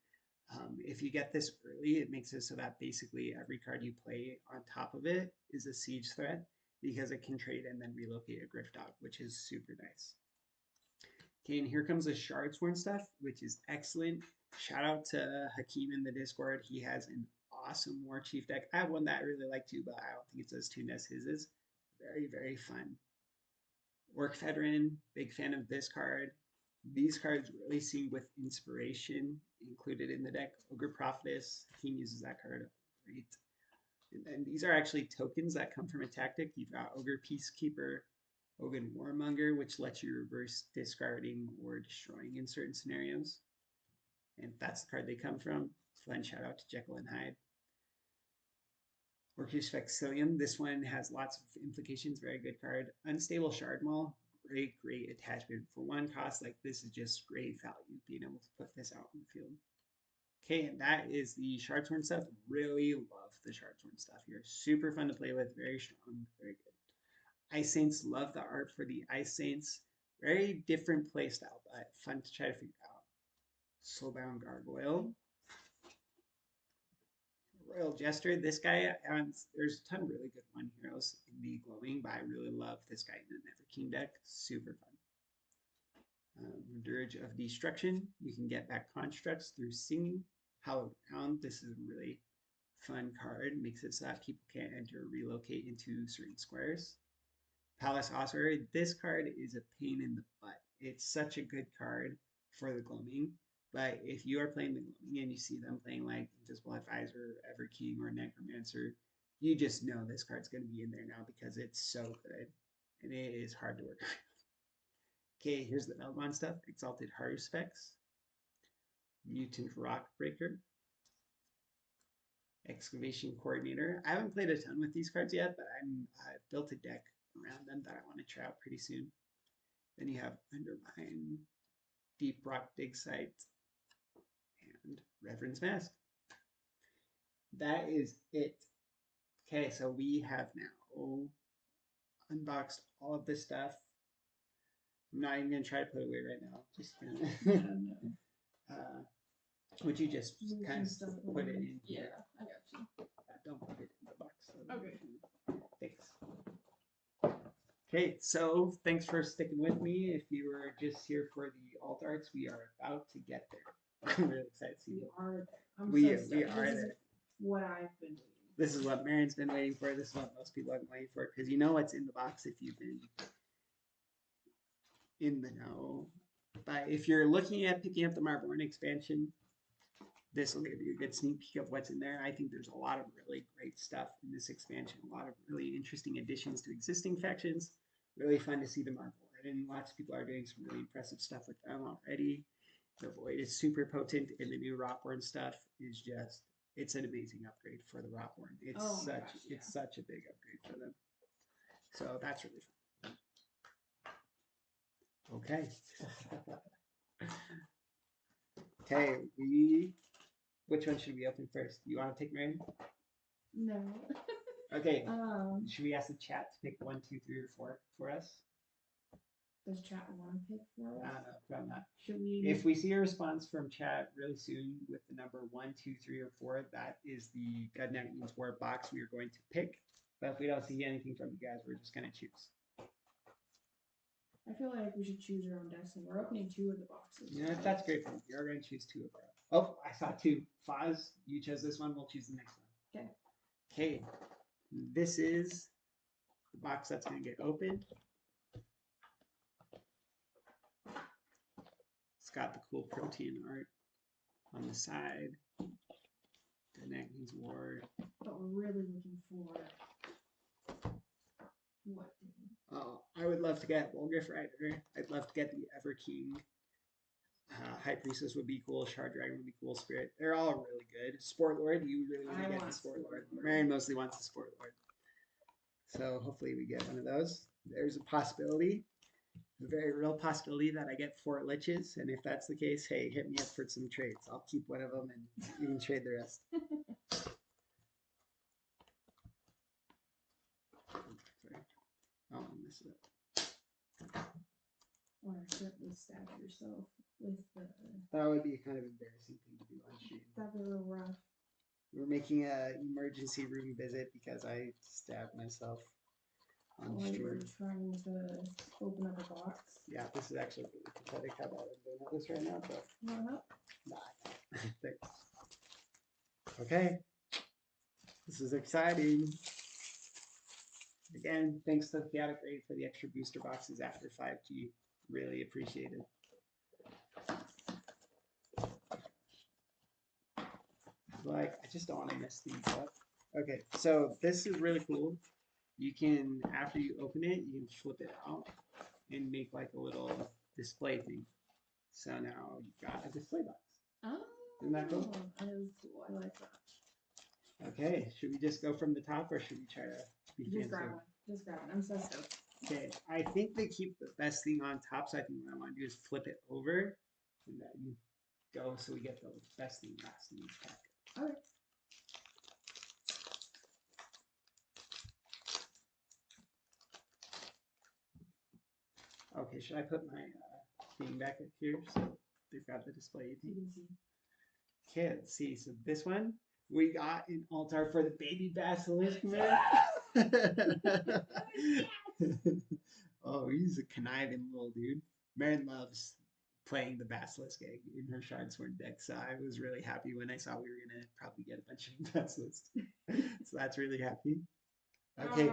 If you get this early, it makes it so that basically every card you play on top of it is a siege threat because it can trade and then relocate a Griff Dog, which is super nice. Okay, and here comes the Shardsworn stuff, which is excellent. Shout out to Hakeem in the Discord. He has an awesome War Chief deck. I have one that I really like too, but I don't think it's as tuned as his is. Very, very fun. Orc Veteran, big fan of this card. These cards really seem with inspiration included in the deck. Ogre Prophetess, Hakeem uses that card. Great. And then these are actually tokens that come from a tactic. You've got Ogre Peacekeeper, Ogre Warmonger, which lets you reverse discarding or destroying in certain scenarios. And that's the card they come from. Fun shout out to Jekyll and Hyde. Orcus Vexillium. This one has lots of implications. Very good card. Unstable Shard Maul. Great, great attachment. For one cost, like this is just great value, being able to put this out in the field. Okay, and that is the Shardsworn stuff. Really love the Shardsworn stuff here. Super fun to play with. Very strong. Very good. Ice Saints. Love the art for the Ice Saints. Very different playstyle, but fun to try to figure out. Soulbound Gargoyle. Royal Jester. This guy, there's a ton of really good one heroes in the glowing, but I really love this guy in the Never King deck. Super fun. Dirge of Destruction. You can get back constructs through singing. Hallowed Ground. This is a really fun card. Makes it so that people can't enter or relocate into certain squares. Palace Ossuary. This card is a pain in the butt. It's such a good card for the gloaming. But if you are playing the gloaming and you see them playing like Invisible Advisor, Ever King, or Necromancer, you just know this card's going to be in there now because it's so good. And it is hard to work around. Okay, here's the Belmont stuff. Exalted Haruspex. Mutant Rock Breaker. Excavation Coordinator. I haven't played a ton with these cards yet, but I've built a deck around them that I want to try out pretty soon. Then you have Undermine, Deep Rock Dig Site, and Reverend's Mask. That is it. Okay, so we have now unboxed all of this stuff. I'm not even going to try to put it away right now. Just gonna, would you just kind of put it in? Yeah, I got you. Don't put it in the box. Okay. Thanks. Okay, so thanks for sticking with me. If you were just here for the alt arts, we are about to get there. I'm really excited to see you. We are there. What I've been doing. This is what Marin's been waiting for. This is what most people have been waiting for because you know what's in the box if you've been in the know. But if you're looking at picking up the Marvorren expansion, this will give you a good sneak peek of what's in there. I think there's a lot of really great stuff in this expansion. A lot of really interesting additions to existing factions. Really fun to see the Marvorren. Lots of people are doing some really impressive stuff with them already. The Void is super potent, and the new Rockborn stuff is just it's an amazing upgrade for the Marvorren. It's Oh my such gosh, yeah. it's such a big upgrade for them. So that's really fun. Okay. Okay, which one should we open first? You want to pick Marion? No. Okay. Should we ask the chat to pick 1, 2, 3, or 4 for us? Does chat want to pick for us? Probably not. Should we? If we see a response from chat really soon with the number 1, 2, 3, or 4, that is the Gudnak Means War box we are going to pick. But if we don't see anything from you guys, we're just going to choose. I feel like we should choose our own destiny. We're opening 2 of the boxes. Yeah, that's great for you. You're going to choose 2 of our own. Oh, I saw 2. Foz, you chose this one. We'll choose the next one. Okay. Okay. This is the box that's going to get opened. It's got the cool protein art on the side. Gudnak Means War. But we're really looking for what? Oh, I would love to get Wolgriff Rider. I'd love to get the Ever King. High Priestess would be cool. Shard Dragon would be cool. Spirit. They're all really good. Sport Lord, you really want to get the Sport Lord. Marion mostly wants the Sport Lord. So hopefully we get one of those. There's a possibility, a very real possibility that I get 4 Liches. And if that's the case, hey, hit me up for some trades. I'll keep one of them and you can trade the rest. Sorry. Oh, I messed it up. Or certainly stab yourself with the. That would be a kind of embarrassing thing to do on stream. That'd be a little rough. We're making an emergency room visit because I stabbed myself on stream. We're trying to open up a box. Yeah, this is actually really pathetic how bad I'm doing at this right now, but nah, thanks. Okay, this is exciting. Again, thanks to Chaotic Raid for the extra booster boxes after 5G. Really appreciate it. Like, I just don't want to mess these up. Okay, so this is really cool. You can, after you open it, you can flip it out and make like a little display thing. So now you've got a display box. Oh, isn't that cool? That is cool. I like that. Okay, should we just go from the top or should we try to be fancy? Just grab one. Just grab one. I'm so stoked. Okay, I think they keep the best thing on top, so I think what I want to do is flip it over and then go so we get the best thing last in each pack. All right. Okay, should I put my thing back up here so they've got the display? You can see. Okay, let's see. So this one, we got an altar for the baby basilisk, man. Oh, he's a conniving little dude. Marin loves playing the basilisk egg in her Shardsworn deck, so I was really happy when I saw we were gonna probably get a bunch of basilisks. So that's really happy. Okay.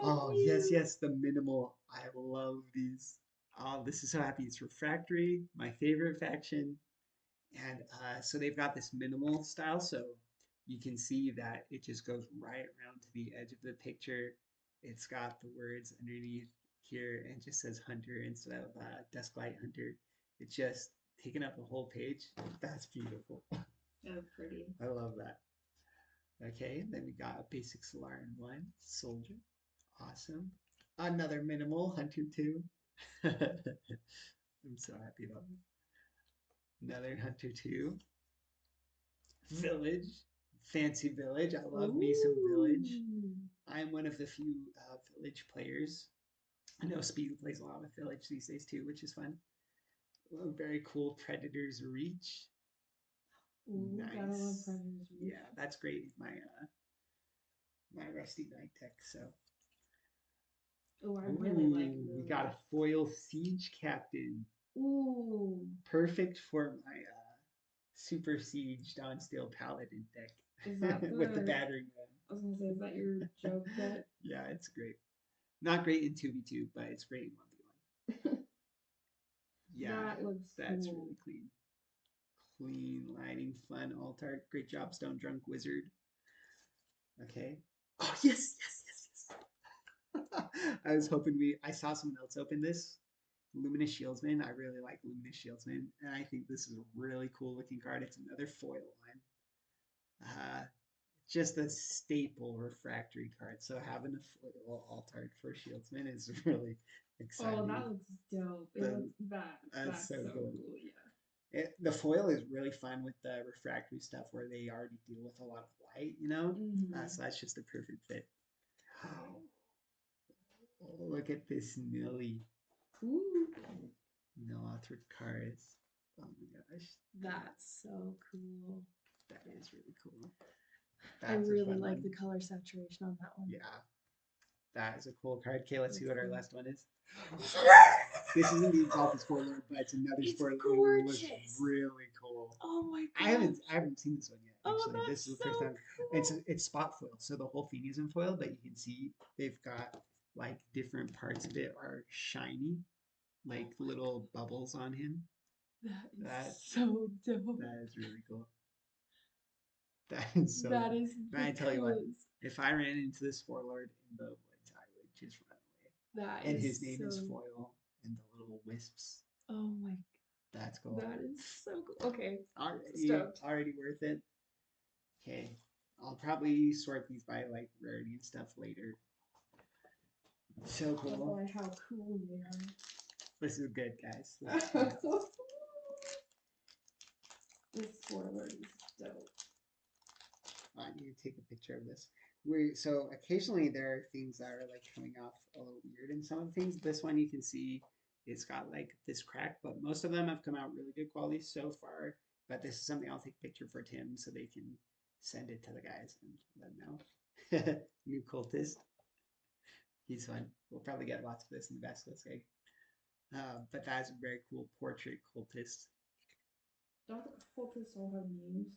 Oh, yes, yes, the minimal. I love these. Oh, this is so happy. It's refractory, my favorite faction. And so they've got this minimal style, so you can see that it just goes right around to the edge of the picture. It's got the words underneath here and just says Hunter instead of Dusklight Hunter. It's just taking up the whole page. That's beautiful. Oh, pretty. I love that. Okay, then we got a basic Solarian 1, Soldier. Awesome. Another minimal, Hunter 2. I'm so happy about it. Another Hunter 2. Village. Fancy Village. I love me some Village. I'm one of the few Village players. I know Speed plays a lot with Village these days too, which is fun. Oh, very cool. Predator's Reach. Ooh, nice. Gotta love Predator's Reach. Yeah, that's great. My Rusty Knight deck. So. Oh, I really like Village. We got a foil Siege Captain. Ooh. Perfect for my Super Siege Dawn Steel Paladin deck. Is that with the battering ram. I was gonna say, is that your joke deck? Yeah, it's great. Not great in 2v2, but it's great in 1v1. Yeah, that's cool. really clean. Clean lighting, fun altar. Great job, Stone Drunk Wizard. Okay. Oh, yes, yes, yes, yes. I was hoping I saw someone else open this. Luminous Shieldsman. I really like Luminous Shieldsman, and I think this is a really cool looking card. It's another foil line. Uh, just a staple refractory card. So having a foil altered for Shieldsman is really Oh, exciting. that looks dope. The, that's That's so so cool. cool. Yeah. The foil is really fun with the refractory stuff where they already deal with a lot of light, you know? Mm-hmm. So that's just a perfect fit. Oh, look at this Nilly. Ooh, No authored cards. Oh my gosh. that's so cool. That is really cool. I That's a really fun like one. the color saturation on that one. Yeah, that is a cool card. Okay, let's see That's what our cool. last one is. This isn't the Exalted Spoiler, but it's another It's spoiler. It looks gorgeous. really cool. Oh my I gosh. haven't seen this one yet. Oh, Actually, this that's is the so first time. cool. It's spot foil, so the whole thing isn't foil, but you can see they've got like different parts of it are shiny, like little bubbles on him. That That is so dope. that is really cool. That is so That cool. is And the I tell you what, coolest. if I ran into this warlord in the woods, I would just run away. That And is his name is so. Foil, and the little wisps. Oh my. That's cool. That is so cool. Okay. Already, Stoked. already worth it. Okay, I'll probably sort these by like rarity and stuff later. So Oh cool. boy, how cool they This is good, guys. This is are. good. This spoiler is dope. I need to take a picture of this. So occasionally there are things that are like coming off a little weird in some of the things. This one you can see it's got like this crack, but most of them have come out really good quality so far. But this is something I'll take a picture for Tim so they can send it to the guys and let them know. New cultist. He's fun. We'll probably get lots of this in the Basilisk egg. But that's a very cool portrait cultist. Don't the cultists all have names?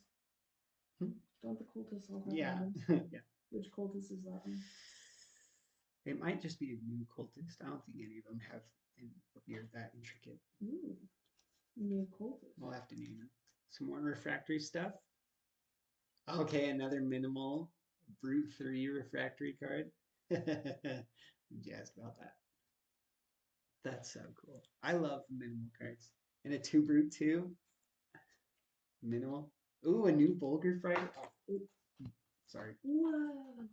Hmm? Don't the cultists all have Yeah, names? yeah. Which cultist is that one? It might just be a new cultist. I don't think any of them have a beard that intricate. Ooh, new cultist. We'll have to name them. Some more refractory stuff. Okay, another minimal Brute 3 refractory card. I'm jazzed about that. That's so cool. I love minimal cards. And a 2 Brute 2. Minimal. Ooh, a new Vulgar Fighter. Oh, ooh, sorry. Whoa.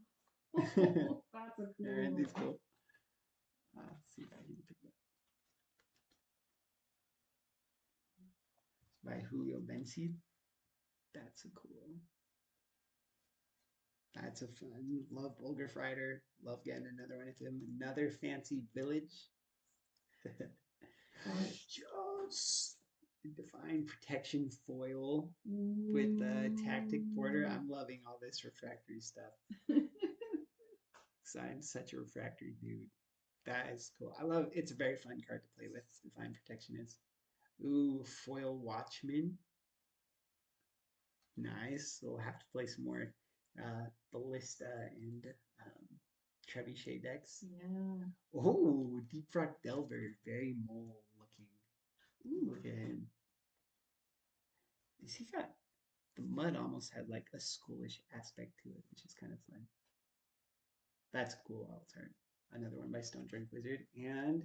That's a cool Aaron, these one. cool. Let's see if I can pick it up. By Julio Benci. That's a cool. That's a fun. Love Bulgar Fighter. Love getting another one of them. Another fancy village. Yes. Define protection foil with the tactic border. I'm loving all this refractory stuff. Because I'm such a refractory dude. That is cool. I love it's a very fun card to play with. Define protection is. Ooh, foil watchman. Nice. We'll have to play some more Ballista and Trebuchet decks. Yeah. Oh, Deep Rock Delver. Very mole looking. Ooh. Look at him. Is he got the mud almost had like a schoolish aspect to it, which is kind of fun. That's cool. I'll turn another one by Stone Drink Wizard and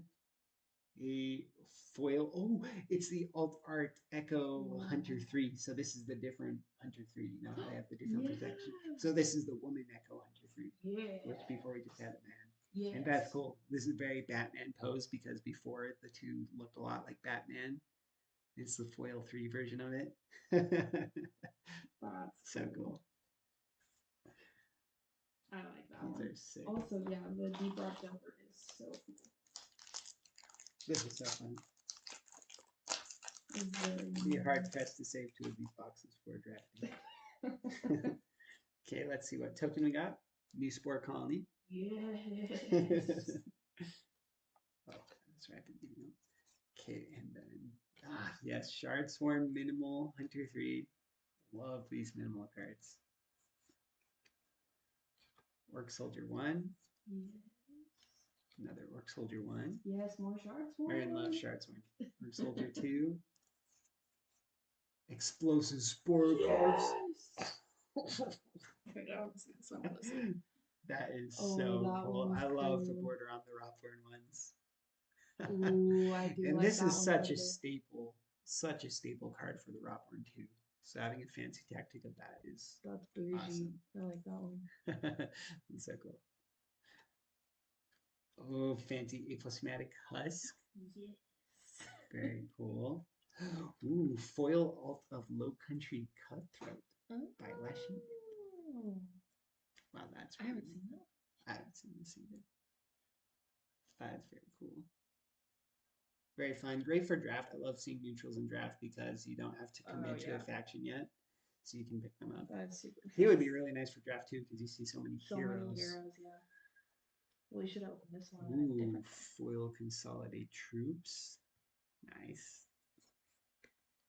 a foil. Oh, it's the alt art Echo Hunter 3. So this is the different Hunter 3. You know how they have the different protection. So this is the woman Echo Hunter 3. Yeah. Which before we just had a man. Yes. And that's cool. This is very Batman pose because before the two looked a lot like Batman. It's the foil 3 version of it. That's so cool. I like that These one. are sick. Also, yeah, the Deep Rock Delver is so cool. This is so fun. It's very It'd be hard pressed to save 2 of these boxes for drafting. Okay, let's see what token we got. New Spore Colony. Yes. Oh, that's rapid video. Okay, and then yes, Shard Swarm Minimal Hunter 3. Love these minimal cards. Orc Soldier 1. Yes. Another Orc Soldier 1. Yes, more Shard Swarm. Aaron loves Shard Swarm. Orc Soldier 2. Explosive Spore cards. That is so cool. I love the border on the Ropborn ones. Ooh, I do And like this that is one such a better. staple such a staple card for the Marvorren too. So having a fancy tactic of that is That's bougie. awesome. I like that one. That's so cool. Oh, fancy A+matic husk. Yes. Very cool. Ooh, foil alt of Low Country Cutthroat by Lashing. Oh, Wow, that's I haven't pretty. seen that. I haven't seen this either. That's very cool. Very fun. Great for draft. I love seeing neutrals in draft because you don't have to commit to a faction yet. So you can pick them up. That's super. He would be really nice for draft too because you see so many So heroes. many heroes, yeah. Well, you should open this one. Ooh, foil consolidate troops. Nice.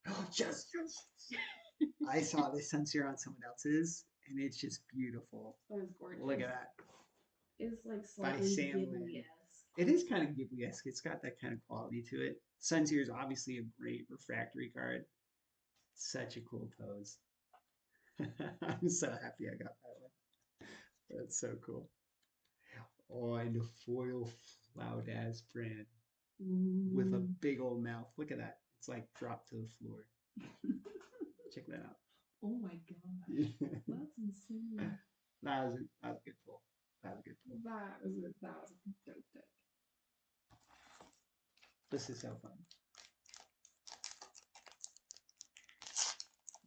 Oh, yes, yes. I saw this sensor on someone else's, and it's just beautiful. That was gorgeous. Look at that. It's like By slightly Sam Lin. Ghibli-esque. It is kind of Ghibli-esque. It's got that kind of quality to it. Sunseer is obviously a great refractory card. Such a cool pose. I'm so happy I got that one. That's so cool. Oh, and a foil Floudaz brand with a big old mouth. Look at that. It's like dropped to the floor. Check that out. Oh my gosh. That's insane. That was a good pull. That was a good pull. That was a dope deck. This is so fun.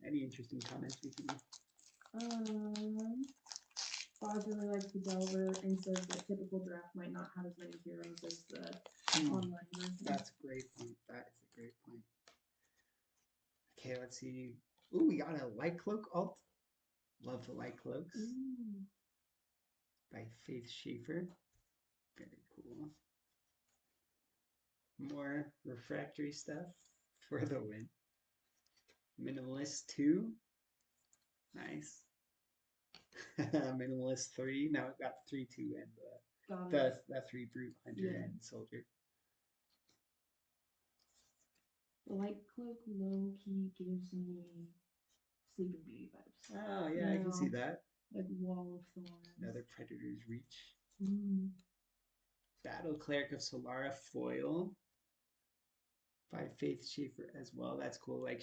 Any interesting comments we can Boz really likes the Delver and says that typical draft might not have as many heroes as the online version. That's a great point. That is a great point. Okay, let's see. Ooh, we got a Light Cloak alt. Love the Light Cloaks. Ooh. By Faith Schaefer. Very cool. More refractory stuff for the win. Minimalist 2. Nice. Minimalist 3. Now we've got 3-2 and the 3 Brute Hunter and Soldier. The Light Cloak low key gives me Sleeping Beauty vibes. Oh yeah, I can see that. Like Wall of Thorns. Another Predator's Reach. Battle Cleric of Solara foil by Faith Schaefer as well. That's cool. Like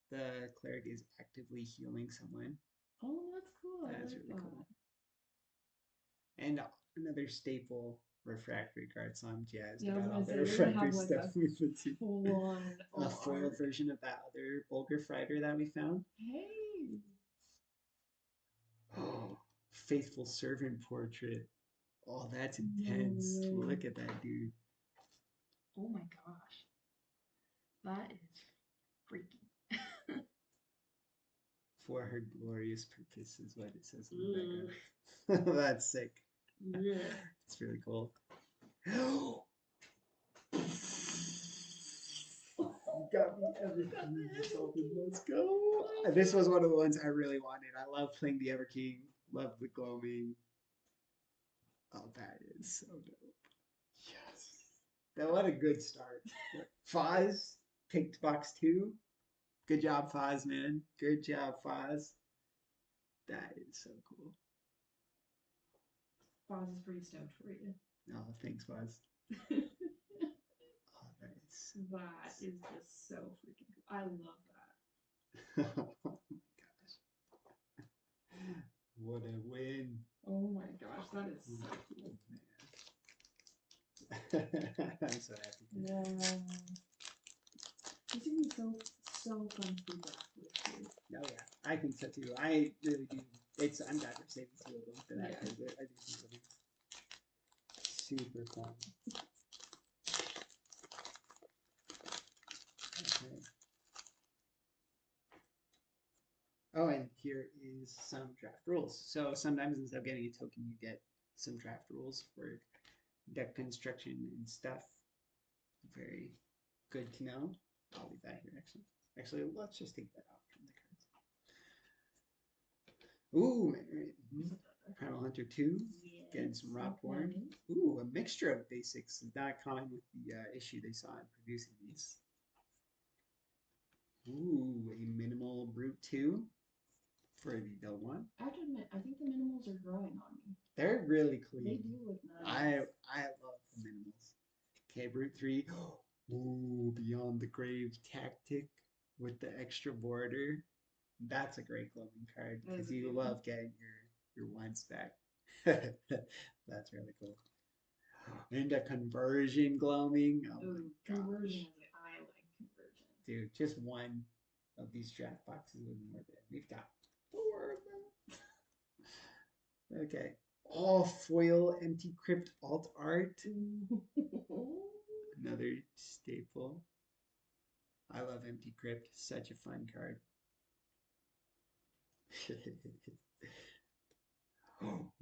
the cleric is actively healing someone. Oh, that's cool. That's really cool. And another staple refractory card, so I'm jazzed about all the refractory stuff we've been seeing. A foil version of that other Bulgar fighter that we found. Hey! Oh, Faithful Servant portrait. Oh, that's intense. Look at that dude. Oh my gosh. That is freaky. For her glorious purpose is what it says in the background. That's sick. Yeah. It's really cool. Got me Everking Exalted. Let's go. This was one of the ones I really wanted. I love playing the Everking. Love the Gloaming. Oh, that is so dope. Yes. That what a good start. Foz picked box 2. Good job, Foz, man. Good job, Foz. That is so cool. Foz is pretty stoked for you. Oh, thanks, Foz. Oh, that is just so freaking cool. I love that. Oh my gosh. What a win. Oh my gosh, that is so cool. Man. I'm so happy. Yeah. This is gonna be so fun to do draft with too. Oh yeah, I think so too. I really do. I'm glad we're saving 2 of them for that because I do think it'll be super fun. Okay. Oh, and here is some draft rules. So sometimes instead of getting a token, you get some draft rules for deck construction and stuff. Very good to know. I'll leave that here actually. Actually, let's just take that out from the cards. Ooh, Primal Hunter 2. Getting some Marvorren. Ooh, a mixture of basics is not common with the issue they saw in producing these. Ooh, a minimal Brute 2 for the build 1. I have to admit, I think the minimals are growing on me. They're really clean. They do look nice. I love the minimals. Okay, Brute 3. Ooh, Beyond the Grave Tactic with the extra border. That's a great glowing card That is because a you good one. love getting your ones back. That's really cool. And a conversion gloaming. Oh my Ooh, gosh. conversion is I like conversion. Dude, just one of these draft boxes would be worth it. We've got four of them. Okay. All foil empty crypt alt art. Another staple. I love empty crypt. Such a fun card.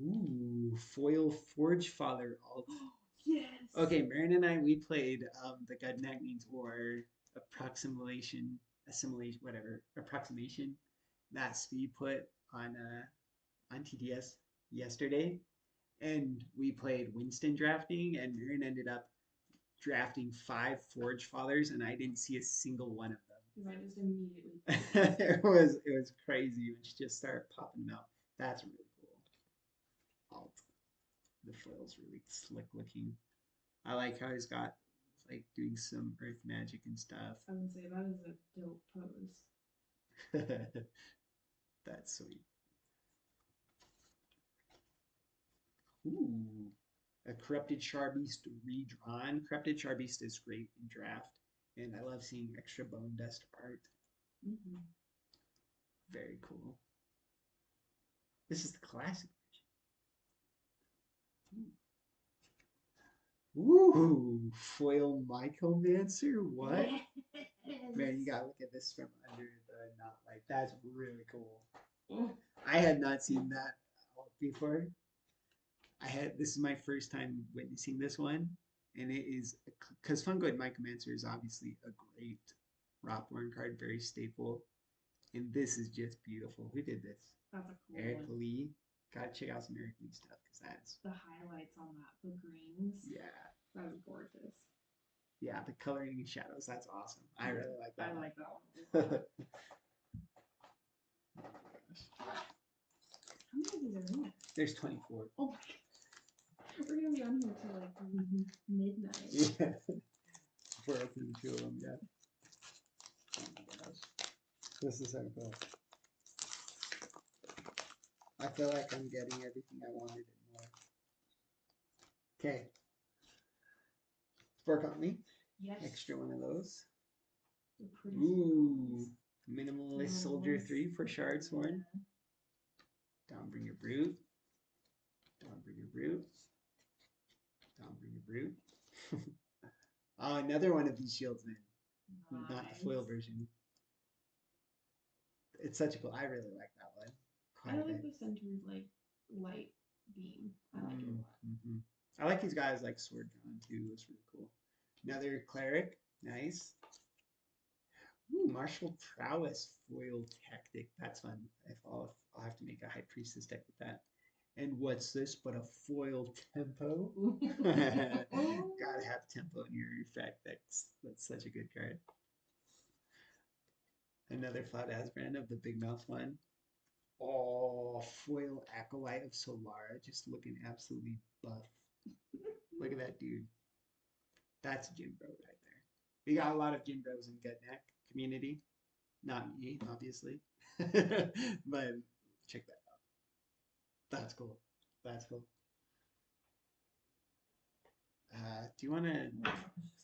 Ooh, foil Forge Father alt. Yes. Okay, Marin and I, we played the Gudnak Means War approximation, assimilation, whatever, approximation that Speed put on TDS yesterday, and we played Winston drafting, and Marin ended up drafting 5 Forge Fathers, and I didn't see a single one of Because I just immediately. them. It was crazy when she just started popping them out. That's really cool. Alt. The foil's really slick looking. I like how he's got like doing some earth magic and stuff. I would say that is a dope pose. That's sweet. Ooh, a Corrupted Charbeast redrawn. Corrupted Charbeast is great in draft, and I love seeing extra bone dust art. Mm-hmm. Very cool. This is the classic version. Ooh, foil Mycomancer. What? Yes. Man, you gotta look at this from under the knot. Like that's really cool. Oh, I had not seen that before. This is my first time witnessing this one, and it is because Fungoid Mycomancer is obviously a great Rockborn card, very staple, and this is just beautiful. Who did this? that's a cool Eric one. Lee. Gotta check out some Eric Lee stuff because that's The highlights on that, the greens, yeah, that was gorgeous. yeah. The coloring and shadows, that's awesome. I really like that I one. like that one a lot. Oh my gosh. How many of these are in there? There's 24. Oh my god. We're gonna be on here till like midnight. Yeah. We're opening 2 of them, yeah. Oh my gosh. This is so cool. I feel like I'm getting everything I wanted and more. Okay. Work on me. Yes. Extra one of those. The pretty Ooh. Minimalist Soldier Minimalist. 3 for Shardsworn. Yeah. Downbringer Brute. Downbringer Brute. Downbringer Brute. Oh, another one of these shieldsmen. Not the foil Nice. version. It's such a cool. I really like that one. I Quite a like bit. the centered like light beam. I like it a lot. Mm-hmm. I like these guys like sword drawn too. It's really cool. Another cleric, nice. Ooh, martial prowess foil tactic. That's fun. If I'll have to make a high priestess deck with that. And what's this but a foil tempo? Gotta have tempo in your effect. That's such a good card. Another Cloud Asbrand of the Big Mouth one. Oh, foil acolyte of Solara, just looking absolutely buff. Look at that dude. That's Jim Bro right there. We got a lot of Jim Bros in Gutneck community. Not me, obviously. But check that out. That's cool. That's cool. Do you want to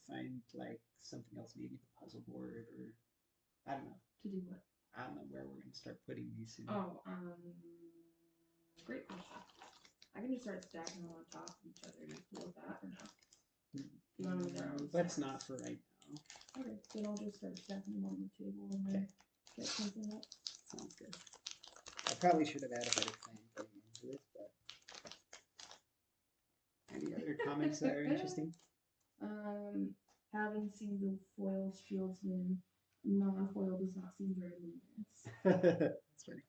find like something else, maybe the puzzle board or I don't know. To do what? I don't know where we're gonna start putting these soon. Oh, great question. I can just start stacking them on top of each other. Are you cool with that or no? You want them in their own Let's stacks? not for right now. Okay, then I'll just start stacking them on the table and then get something up. Sounds good. I probably should have had a better plan going into this, but any other comments that are interesting? Having seen the foil shieldsman, non-foil does not seem very luminous. That's funny.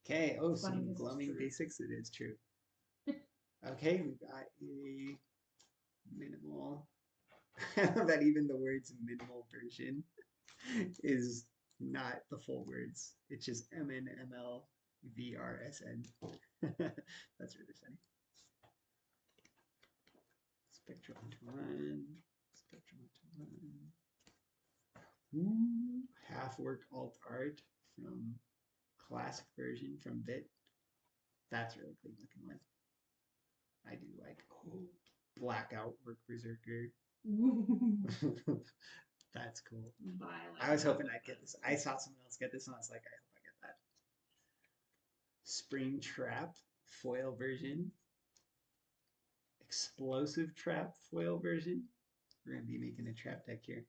Okay, oh, It's funny some 'cause it's glowing true. basics. It is true. Okay, we got a minimal. That even the words minimal version is not the full words. It's just MNMLVRSN. That's really funny. Spectrum 1. Ooh, half-work alt art from classic version from Bit. That's really clean looking one. I do like, oh, blackout work berserker. That's cool. I was hoping I'd get this. I saw someone else get this and I was like, I hope I get that. Spring Trap foil version. Explosive Trap foil version. We're going to be making a trap deck here.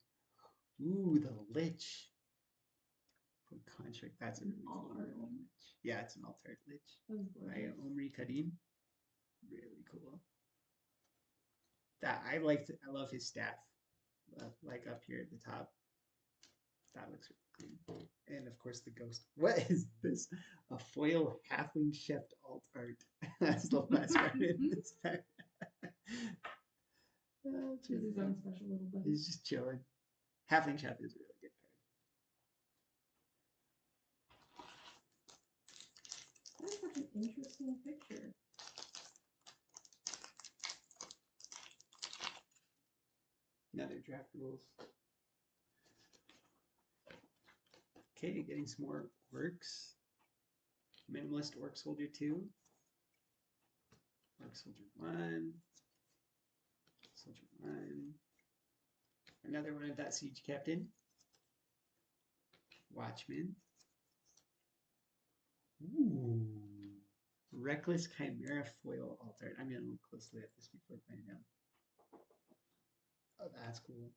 Ooh, the Lich. Put contract. That's a really cool one. Yeah, it's an alternate Lich. By Omri Kadim. Really cool. That I liked. I love his staff. Like up here at the top. That looks really cool. And of course the ghost. What is this? A foil halfling chef alt art. That's the last card in this deck. This is his own special little buddy. He's just chilling. Halfling chef is a really good card. That's such an interesting picture. Another draft rules. Okay, getting some more orcs. Minimalist Orc Soldier 2. Orc Soldier 1. Soldier 1. Another one of that Siege Captain. Watchman. Ooh. Reckless Chimera Foil Altar. I'm going to look closely at this before finding out. Oh, that's cool.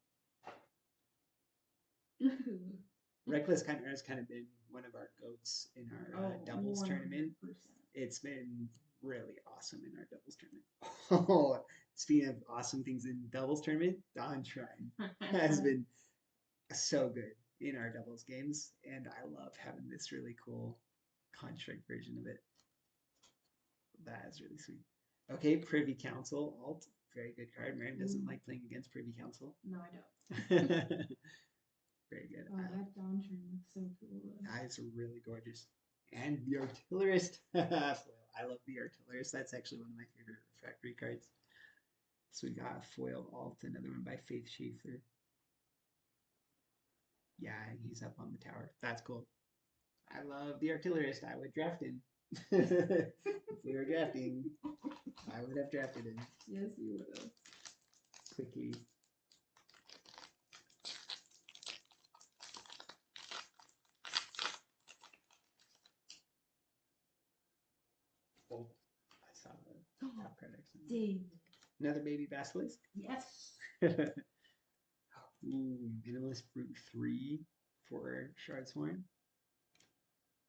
Reckless Chimera has kind of been one of our goats in our doubles 100%. tournament. It's been really awesome in our doubles tournament. Oh, speaking of awesome things in doubles tournament, Dawn Shrine has been so good in our doubles games, and I love having this really cool construct version of it. That is really sweet. Okay, Privy Council alt, very good card. Marion doesn't like playing against Privy Council. No, I don't. Very good. Oh, that Dawn Shrine looks so cool. Eyes are really gorgeous. And the Artillerist. I love the Artillerist. That's actually one of my favorite refractory cards. So we got a foil alt, another one by Faith Schaefer. Yeah, he's up on the tower. That's cool. I love the Artillerist. I would draft him. If we were drafting, I would have drafted him. Yes, you would have. Quickly. Oh, I saw the top card excellent. David. Another baby basilisk. Yes. Ooh, Minimalist Brute 3 for Shardsworn.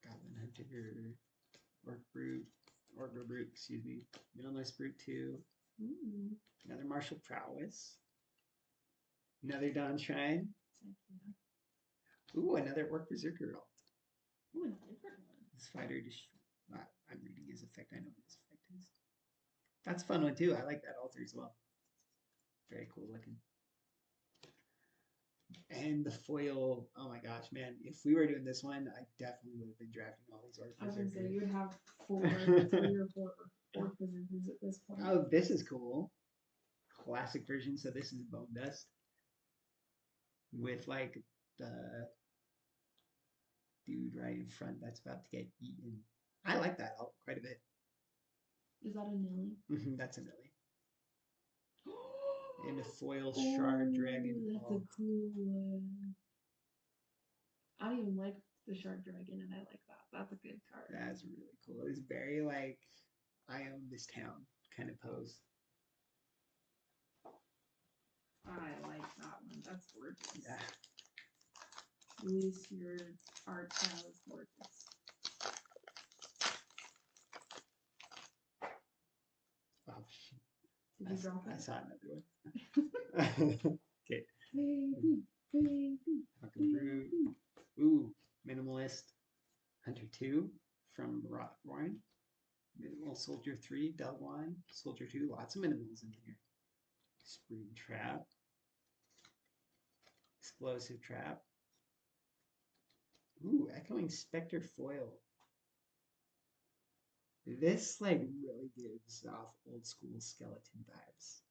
Goblin Hunter, Orc Brute, excuse me. Minimalist Brute 2. Ooh. Another Martial Prowess. Another Dawn Shrine. Ooh, another Orc Berserker alt. Ooh, a different one. This fighter I'm reading his effect. I know what his effect is. That's a fun one too. I like that altar as well. Very cool looking. And the foil, oh my gosh, man. If we were doing this one, I definitely would have been drafting all these Orc I was going to say, Berserkers. you would have 3 or 4 Orc Berserkers at this point. Oh, this is cool. Classic version. So this is Bone Dust. With like the dude right in front that's about to get eaten. I like that alt quite a bit. Is that a Nilly? That's a Millie. And a foil Shard Dragon. That's a cool one. I don't even like the Shard Dragon, and I like that. That's a good card. That's really cool. It's very like I own this town kind of pose. I like that one. That's gorgeous. Yeah. Luis, your art style is gorgeous. Oh, shit. Did you drop I it? saw another one. Okay. Baby. Fucking Brute. Ooh, Minimalist Hunter 2 from Marvorren. Minimal Soldier 3, Dug 1, Soldier 2, lots of minimals in here. Spring Trap. Explosive Trap. Ooh, Echoing Spectre Foil. This like really gives off old school skeleton vibes.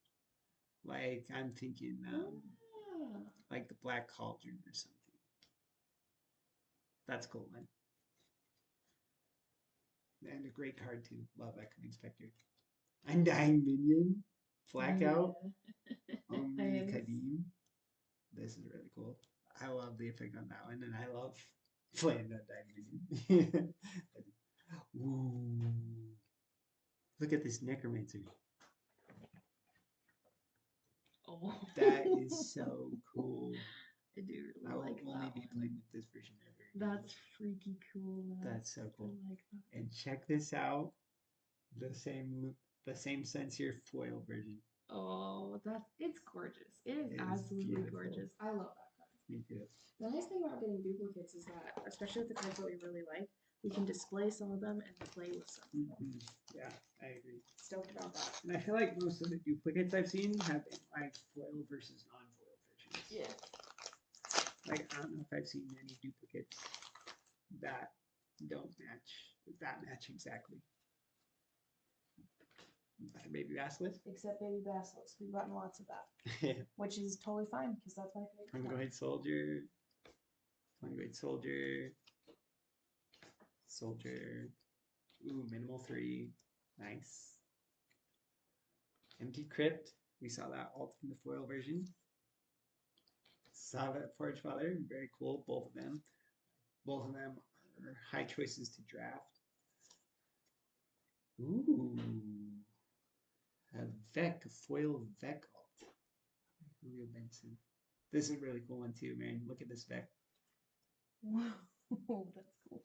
Like I'm thinking, Ah. like the Black Cauldron or something. That's a cool one. And a great card too. Love Echoing Spectre. Undying Minion. Blackout. Omri Nice. Kadim. This is really cool. I love the effect on that one, and I love playing Undying Minion. Ooh. Look at this Necromancer. Oh. That is so cool. I do I really will like only that be one. playing with this version ever. That's freaky cool. That's so I cool. like that. And check this out. The same sense here foil version. Oh, it's gorgeous. It is It is absolutely beautiful. gorgeous. I love that card. Me too. The nice thing about getting duplicates is that, especially with the cards that we really like, we can display some of them and play with some. Mm-hmm. Yeah, I agree. Stoked about that. And I feel like most of the duplicates I've seen have been like foil versus non-foil versions. Yeah. Like I don't know if I've seen many duplicates that don't match exactly. Baby Basilisk. Except Baby Basilisk. We've gotten lots of that. Which is totally fine because that's my favorite. Fungoid Soldier. Fungoid Soldier. Soldier. Ooh, minimal 3. Nice. Empty Crypt. We saw that alt from the foil version. Saw that Forge Father. Very cool. Both of them. Both of them are high choices to draft. Ooh. A Vec, a foil Vec alt. Julio Benson. This is a really cool one too, man. Look at this Vec. Wow, that's cool.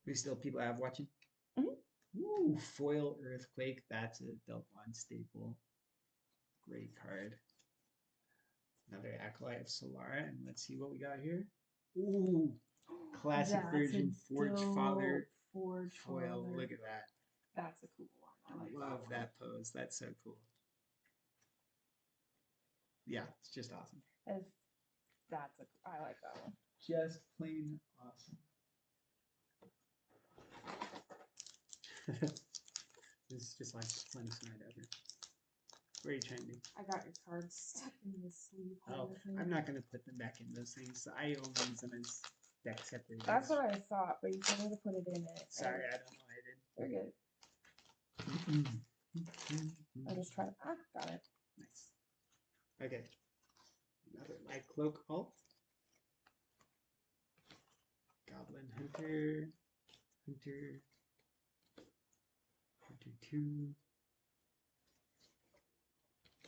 Who still people I have watching? Mm-hmm. Ooh, foil Earthquake. That's a Delpon staple. Great card. Another Acolyte of Solara, and let's see what we got here. Ooh, classic That's version a Forge Father Forge foil. Father. Look at that. That's a cool one. I like love that, that pose. That's so cool. Yeah, it's just awesome. I like that one. Just plain awesome. This is just like the funnest night ever. Where are you trying to do? I got your cards stuck in the sleeve. Oh, I'm not going to put them back in those things. I only use them as deck separators. That's what I thought, but you told me to put it in it. Sorry, I don't know why I did. They're good. I'm just trying. Got it. Nice. Okay. Another Light Cloak alt. Goblin Hunter. Hunter 2.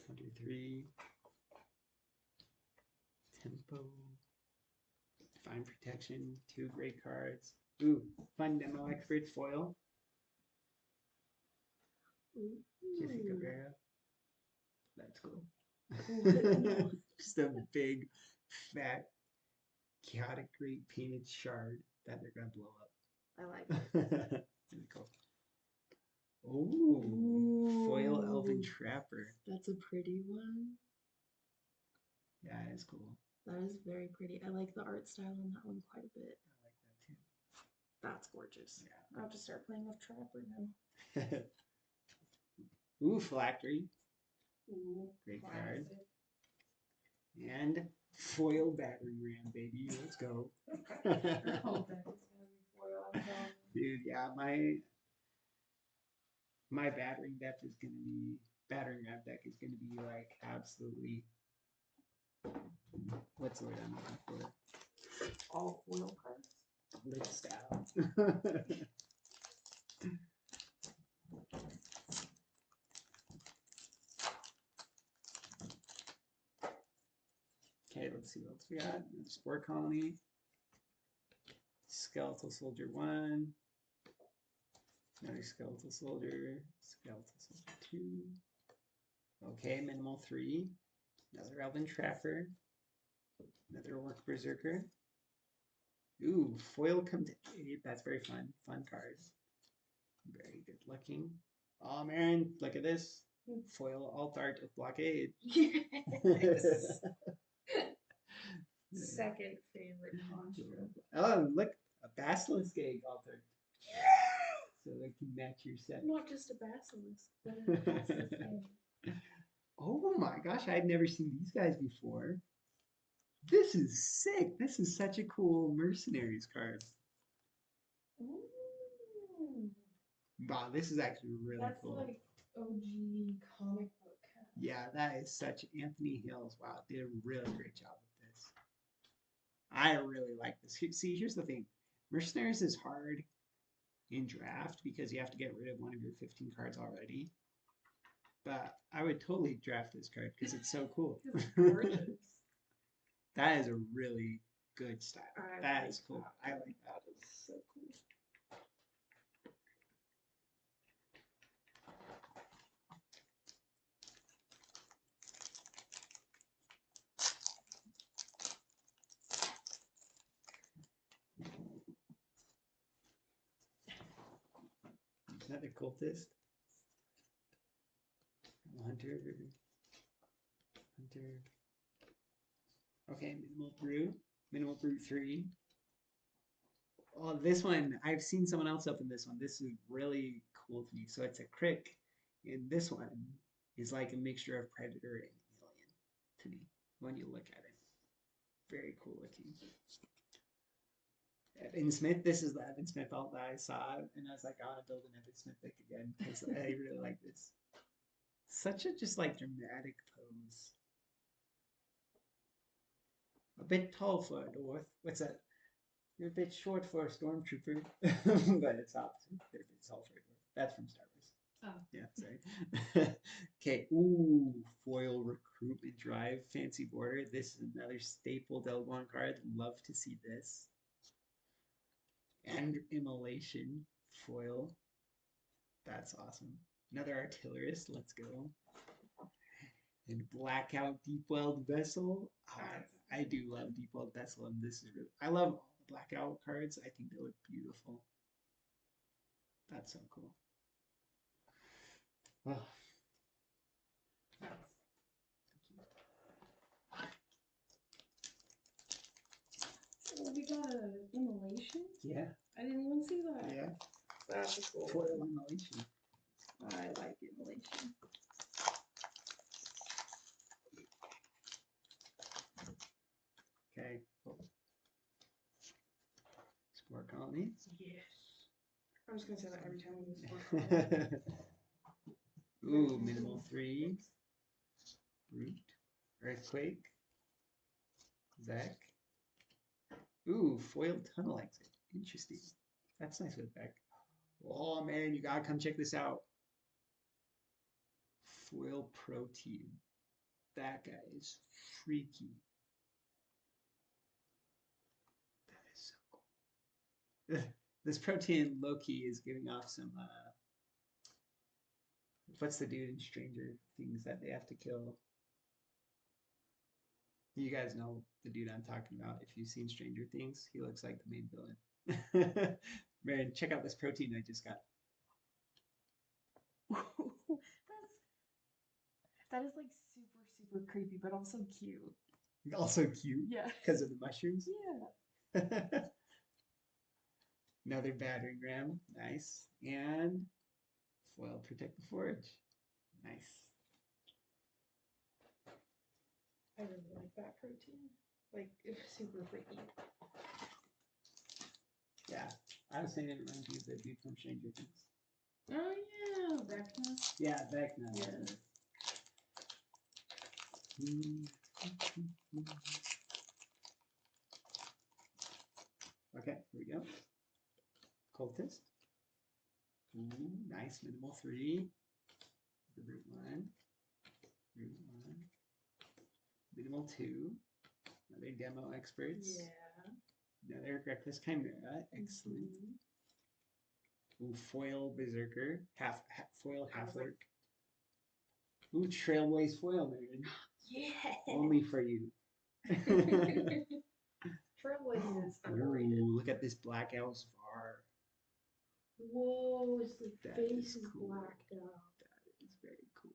Hunter 3. Tempo. Divine Protection. 2 great cards. Ooh, fun demo experts foil. Jiffy Cabrera. That's cool. Just a big, fat, chaotic, great painted shard that they're gonna blow up. I like it. Really cool. Ooh, foil Elven Trapper. That's a pretty one. Yeah, it's cool. That is very pretty. I like the art style on that one quite a bit. I like that too. That's gorgeous. Yeah. I'll have to start playing with Trapper now. Ooh, Phylactery. Ooh, great classic. card. And foil Battering Ram, baby. Let's go. Your whole deck is gonna be foil, I'm telling you. Dude, yeah, my battering ram deck is gonna be like absolutely, what's the word I'm looking for? All foil cards. Blitzed out. Okay, let's see what else we got. Another Spore Colony. Skeletal Soldier 1. Another Skeletal Soldier. Skeletal Soldier 2. Okay, minimal 3. Another Elven Trapper. Another Orc Berserker. Ooh, foil come to 8. That's very fun. Fun card. Very good looking. Oh man, look at this. Foil alt art of Blockade. Yes. Second favorite construct. Oh, look, a Basilisk egg altar. So they can match your set. Not just a basilisk, but that's the thing. Oh my gosh, I'd never seen these guys before. This is sick. This is such a cool mercenaries card. Ooh. Wow, this is actually really That's cool. like OG comic book. Yeah, that is such Anthony Hills. Wow, did a really great job with this. I really like this. See, here's the thing. Mercenaries is hard in draft because you have to get rid of one of your 15 cards already. But I would totally draft this card because it's so cool. It's gorgeous. That is a really good style. That like is cool. I like that. That is so cool. Another cultist. Hunter. Hunter. Okay, minimal brew. Minimal brew 3. Oh, this one, I've seen someone else open this one. This is really cool to me. So it's a crick, and this one is like a mixture of predator and alien to me when you look at it. Very cool looking. Evan Smith, this is the Evan Smith alt that I saw, and I was like, I want to build an Evan Smith deck again because I really like this. Such a just like dramatic pose. A bit tall for a dwarf. What's that? You're a bit short for a stormtrooper, but it's opposite. They're a bit tall for a dwarf. That's from Star Wars. Oh. Yeah, sorry. Okay, ooh, foil recruitment drive, fancy border. This is another staple Delguan card. Love to see this. And immolation foil. That's awesome. Another artillerist. Let's go. And blackout deep-welled vessel. I do love deep-welled vessel, and this is really. I love all the blackout cards. I think they look beautiful. That's so cool. Oh. Oh, we got an immolation? Yeah. I didn't even see that. Yeah. That's a cool Foil one. immolation. I like immolation. Okay. Spore colony. Yes. I'm just gonna say that every time we use sport. Ooh, minimal 3. Brute. Earthquake. Zek. Ooh, foiled tunnel exit. Interesting. That's nice with back. Oh man, you gotta come check this out. Foil protein. That guy is freaky. That is so cool. This protein low-key is giving off some what's the dude in Stranger Things that they have to kill? You guys know the dude I'm talking about. If you've seen Stranger Things, he looks like the main villain. Man, check out this protein I just got. That is like super creepy, but also cute. Also cute. Yeah. Because of the mushrooms. Yeah. Another battering ram. Nice. And foil protect the forge. Nice. I really like that protein. Like, it's super freaky. Yeah. I was saying it reminds me of the dude from Stranger Things. Oh yeah, Vecna. Yeah, Vecna. Yeah. Okay, here we go. Cultist. Ooh, nice. Minimal 3. The root 1. Root 1. Minimal 2. Another demo experts. Yeah. Another Reckless Chimera. Excellent. Ooh, foil Berserker. Foil Half-Orc. Ooh, Trailblaze foil, man. Yes. Only for you. Trailblaze is underrated. Ooh, look at this Black Owl's Var. Whoa, his That face is is cool. blacked out. That is very cool.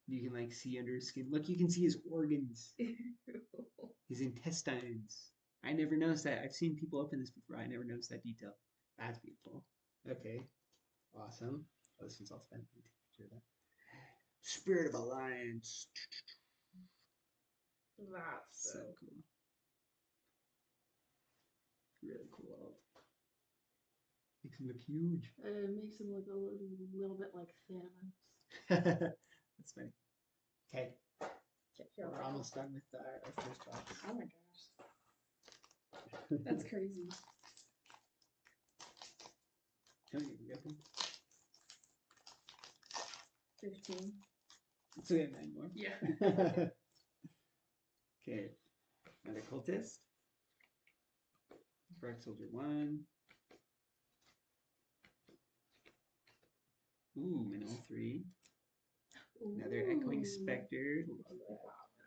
You can like see under his skin. Look, you can see his organs. His intestines. I never noticed that. I've seen people open this before. I never noticed that detail. That's beautiful. Okay. Awesome. Oh, this one's all spent. Picture that. Spirit of Alliance. That's So cool. Really cool. Makes him look huge. It makes him look a little bit like Thanos. That's funny. Okay, Okay, here we're almost done with our first box. Oh my gosh, that's crazy. How many we open? 15. So we have 9 more. Yeah. Okay, another cultist. Bright Soldier 1. Ooh, Minimal 3. Another Echoing Spectre.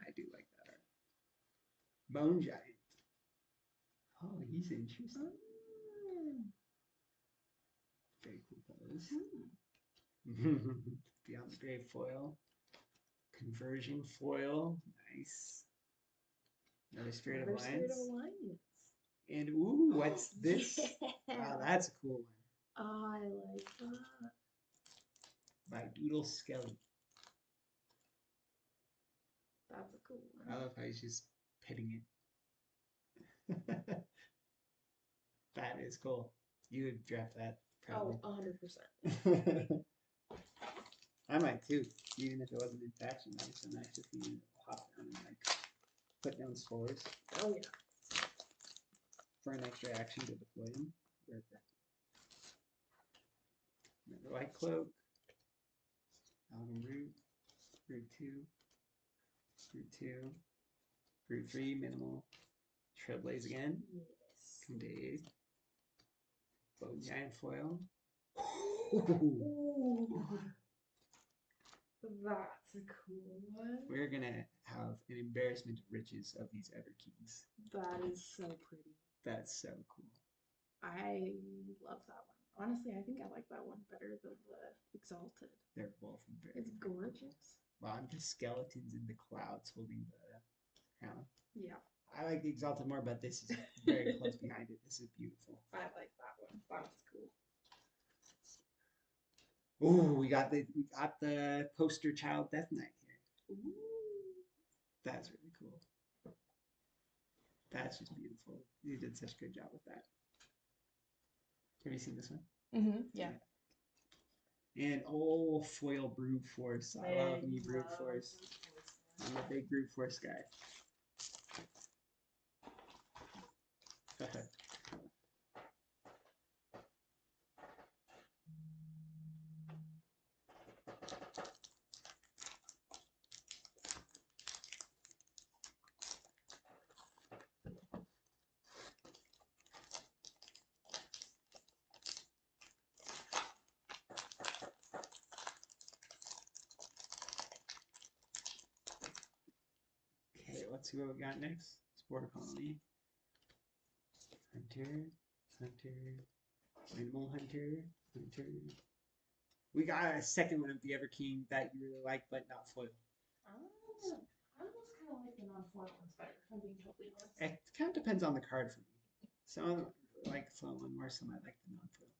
I do like that art. Bone Giant. Oh, he's interesting. Very cool pose. Beyond the Grave foil. Conversion foil. Nice. Another Spirit of Alliance. And ooh, what's this? Wow, that's a cool one. I like that. By Doodle Skelly. That's a cool one. I love how he's just pitting it. That is cool. You would draft that, probably. Oh, 100%. I might too, even if it wasn't in faction. That was so nice just being able to hop down and like put down scores. Oh yeah. For an extra action to deploy them. Worth it. Another White Cloak. Algam Root. Root 2. Root 2. Root 3, minimal. Trailblaze again. Yes. Convey. Bone Giant foil. Ooh. That's a cool one. We're gonna have an embarrassment of riches of these Everkeys. That is so pretty. That's so cool. I love that one. Honestly, I think I like that one better than the Exalted. They're both very It's gorgeous. Wow, I'm just skeletons in the clouds holding the crown. Yeah. I like the Exalted more, but this is very close behind it. This is beautiful. I like that one. That was cool. Ooh, we got the poster child Death Knight here. Ooh. That's really cool. That's just beautiful. You did such a good job with that. Have you seen this one? Mm-hmm. Yeah. And oh, foil brute force. I love me brute force. I'm a big brute force guy. Okay, let's see what we got next. Spore Colony. Hunter. Animal Hunter. We got a second one of the Everking that you really like, but not foil. I almost kind of like the non-foil ones better, if I'm being totally honest. It kind of depends on the card for me. Some of them I like the foil one more, some I like the non-foil.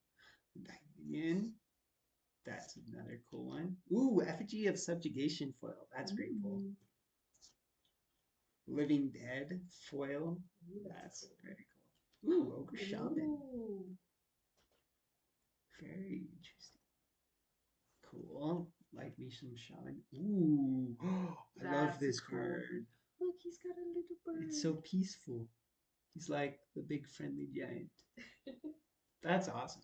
Dominion. That's another cool one. Ooh, Effigy of Subjugation foil. That's very cool. Living Dead foil. That's very cool. Ooh, Ogre Shaman. Very interesting. Cool. Like me some Shaman. Ooh, I love this card. Look, he's got a little bird. It's so peaceful. He's like the big friendly giant. That's awesome.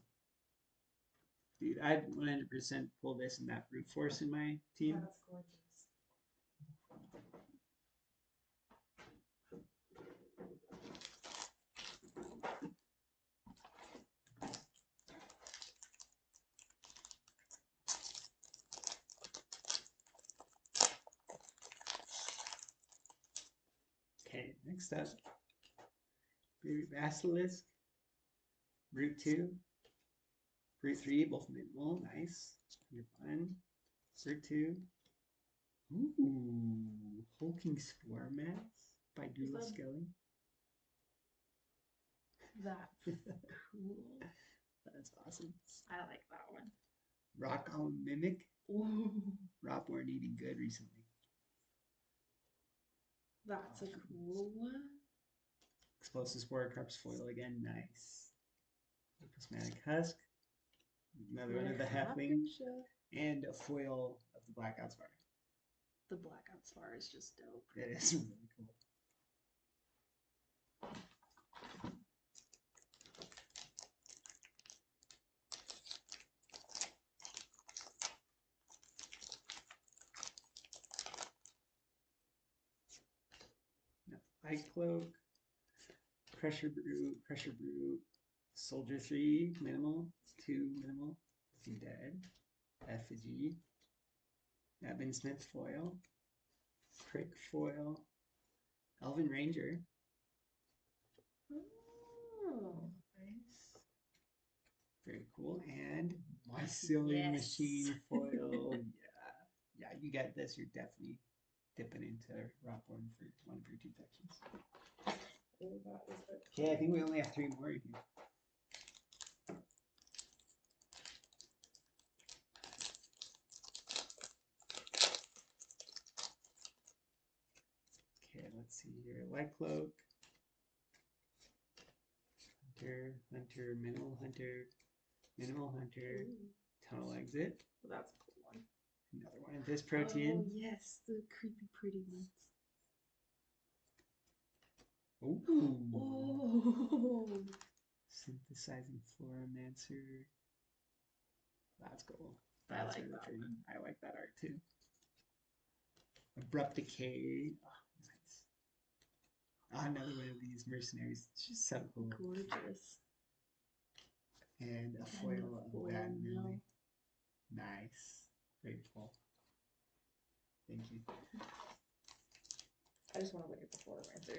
Dude, I'd 100% pull this and that brute force in my team. That's gorgeous. Okay, next up. Baby Basilisk. Route 2. Route 3, both minimal. Nice. You're fine. Route 2. Ooh. Hulking Spore Mass by Doodle Skelly. That's cool. That's awesome. I like that one. Rock on Mimic. Ooh, Marvorren eating good recently. that's a cool one. Explosive Spore Carp's foil again. Nice. Prismatic Husk. Another one of the Halfling. And a foil of the Blackout Spire. The Blackout Spire is just dope. It is really cool. Light Cloak, Pressure Brew, Soldier 3, minimal, 2, minimal, if you dead, Effigy, Evan Smith foil, Prick foil, Elven Ranger. Oh, Nice. Very cool. And my Silly Machine foil. Yeah, you get this. You're definitely dipping into Marvorren for one of your two sections. Okay, I think we only have 3 more in here. Okay, let's see here. Light Cloak, Hunter, Minimal Hunter, Tunnel Exit. Well, that's a cool one. Another one of this protein. Oh, yes, the creepy pretty ones. Ooh. Oh. Synthesizing Floromancer. That's cool. I That's like really that pretty. one. I like that art too. Abrupt Decay. Oh, nice. Oh, another one of these mercenaries. It's just so cool. Gorgeous. And a foil of Bad Millie. Nice. Grateful. Thank you. I just want to look at the Floromancer.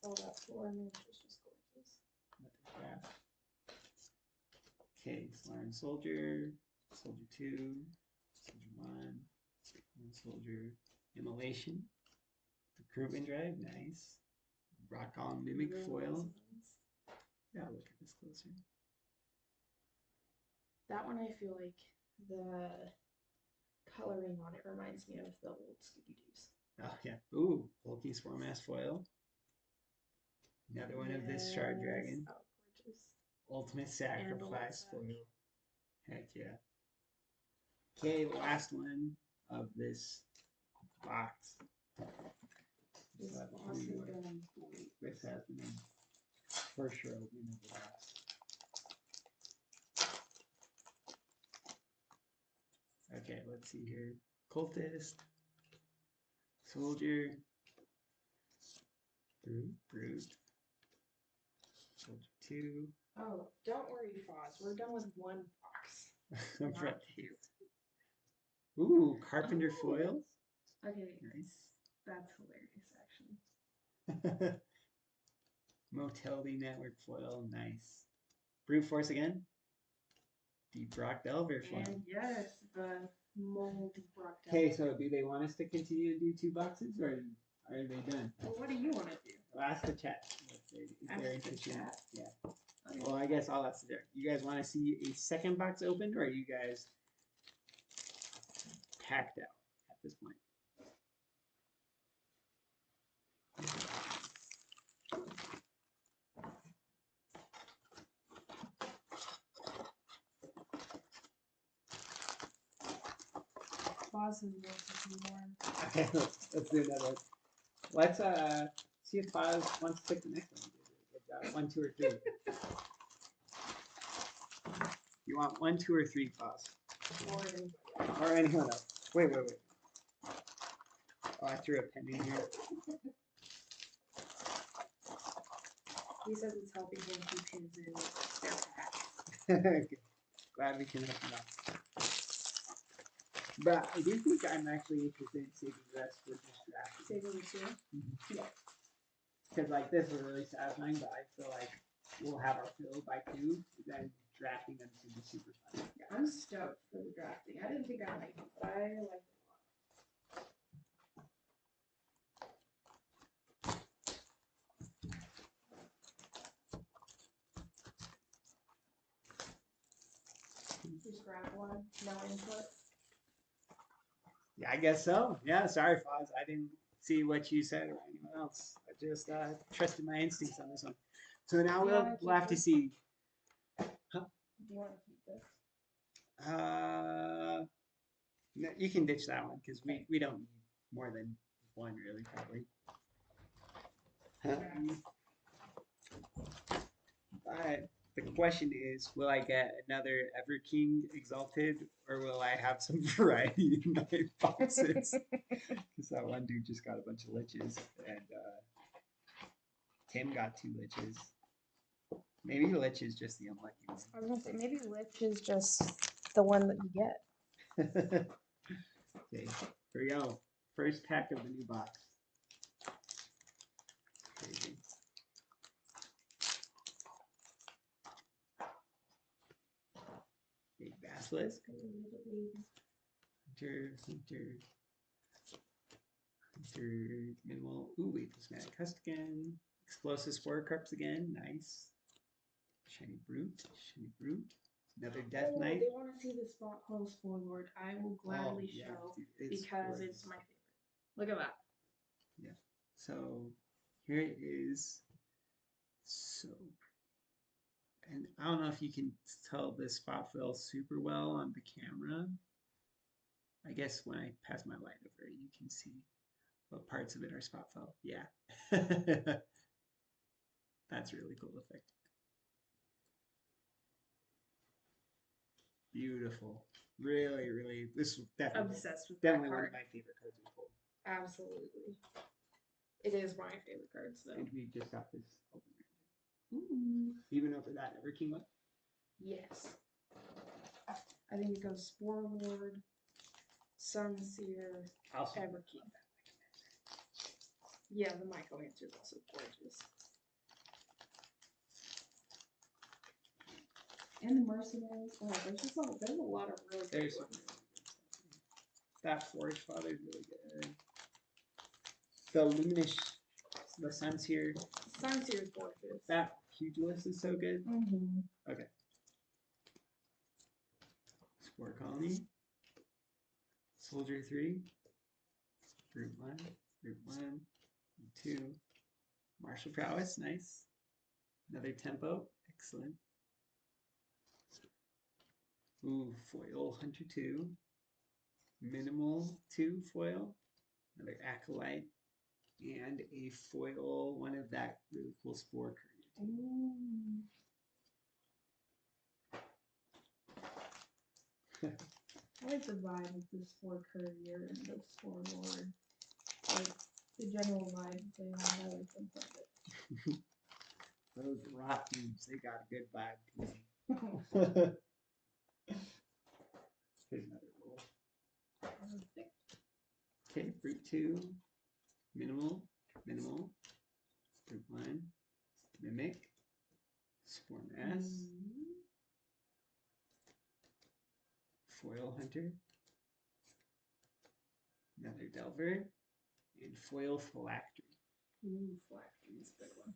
Oh, that Floromancer is just gorgeous. Okay, Slarn Soldier, Soldier 2, Soldier 1, Soldier Immolation, the Curvin Drive, nice. Rock on Mimic foil. Yeah, look at this closer. That one, I feel like the coloring on it reminds me of the old Scooby-Doo's. Oh, yeah. Ooh, bulky Spore Mass foil. Another one of this Shard Dragon. Oh, gorgeous. Ultimate Sacrifice foil. Heck yeah. Okay, last one of this box. This has been for sure opening of the box. Okay, let's see here. Cultist, Soldier, Brute, Soldier 2. Oh, don't worry, Foz. We're done with one box. Not Not 2. Ooh, Carpenter foil. Okay, Nice. that's hilarious, actually. Motelity Network foil, nice. Brute Force again. Deep Rock Delver foil. And yes, the moldy Brock. Okay, so do they want us to continue to do 2 boxes, or are they done? Well, what do you want to do? I'll ask the chat. Ask the chat. Yeah. Okay. Well, I guess I'll ask the chat. You guys want to see a second box opened, or are you guys packed out at this point? Foz wants to see more. Okay, let's do another one. Let's see if Foz wants to pick the next one. Good job. 1, 2, or 3. You want 1, 2, or 3, Foz? Or anyone else. Wait. Oh, I threw a pen in here. He says it's helping him keep his spare pack. Okay. Glad we can help him out. But I do think I'm actually interested in saving the rest for just drafting. Saving the 2? Mm-hmm. Yeah. Because like this is really satisfying, but I feel like we'll have our fill by 2, then drafting them to be super fun. Yeah, I'm stoked for the drafting. I didn't think I liked it, but I liked it a lot. Just grab one, no input. Yeah, I guess so. Yeah, sorry, Foz. I didn't see what you said or anyone else. I just trusted my instincts on this one. So now Do you wanna we'll have to keep see. Do you want to keep this? No, you can ditch that one because we don't need more than one really probably. But the question is, will I get another Ever King Exalted, or will I have some variety in my boxes? Because that one dude just got a bunch of liches, and Tim got 2 liches. Maybe Lich is just the unlucky one. I was gonna say maybe Lich is just the one that you get. Okay, here we go. First pack of the new box. Crazy. Big Basilisk. Hunter, Minimal. Ooh, wait, prismatic Husk again. Explosive Spore Corpse again. Nice. Shiny Brute. Another Death Knight. They want to see the spot close forward. I will gladly yeah, show dude, because gorgeous. it's my favorite. Look at that. Yeah. So here it is. So, and I don't know if you can tell this spot fill super well on the camera. I guess when I pass my light over it, you can see what parts of it are spot fill. Yeah. That's really cool effect. Beautiful. Really, really. This is definitely Obsessed with definitely that one card. of my favorite cards we pulled. Absolutely. It is my favorite cards though. And we just got this open. Ooh. Even over that Ever King one? Yes. I think it goes Spore Lord, Sunseer, Ever King. Yeah, the Micromancer is also gorgeous. And the Mercenaries. Oh, there's a lot of really good ones. That Forge Father is really good. The Luminous, the Sunseer. Sunseer is gorgeous. That Pugilist is so good. Mm-hmm. Okay. Spore Colony. Soldier 3. Group 1. Group 1. 2. Martial Prowess. Nice. Another Tempo. Excellent. Ooh, Foil Hunter 2. Minimal 2 foil. Another Acolyte. And a foil, one of that really cool Spore Courier. I like the vibe of the Spore Courier and the Spore Lord. Like the general vibe they have. I like them quite a bit. Those rock dudes, they got a good vibe to them. Here's another roll. Okay, Brute 2, Minimal, Brute 1, Mimic, Spore Mass, Foil Hunter, another Delver, and Foil Phylactery. Ooh, Phylactery is a good one.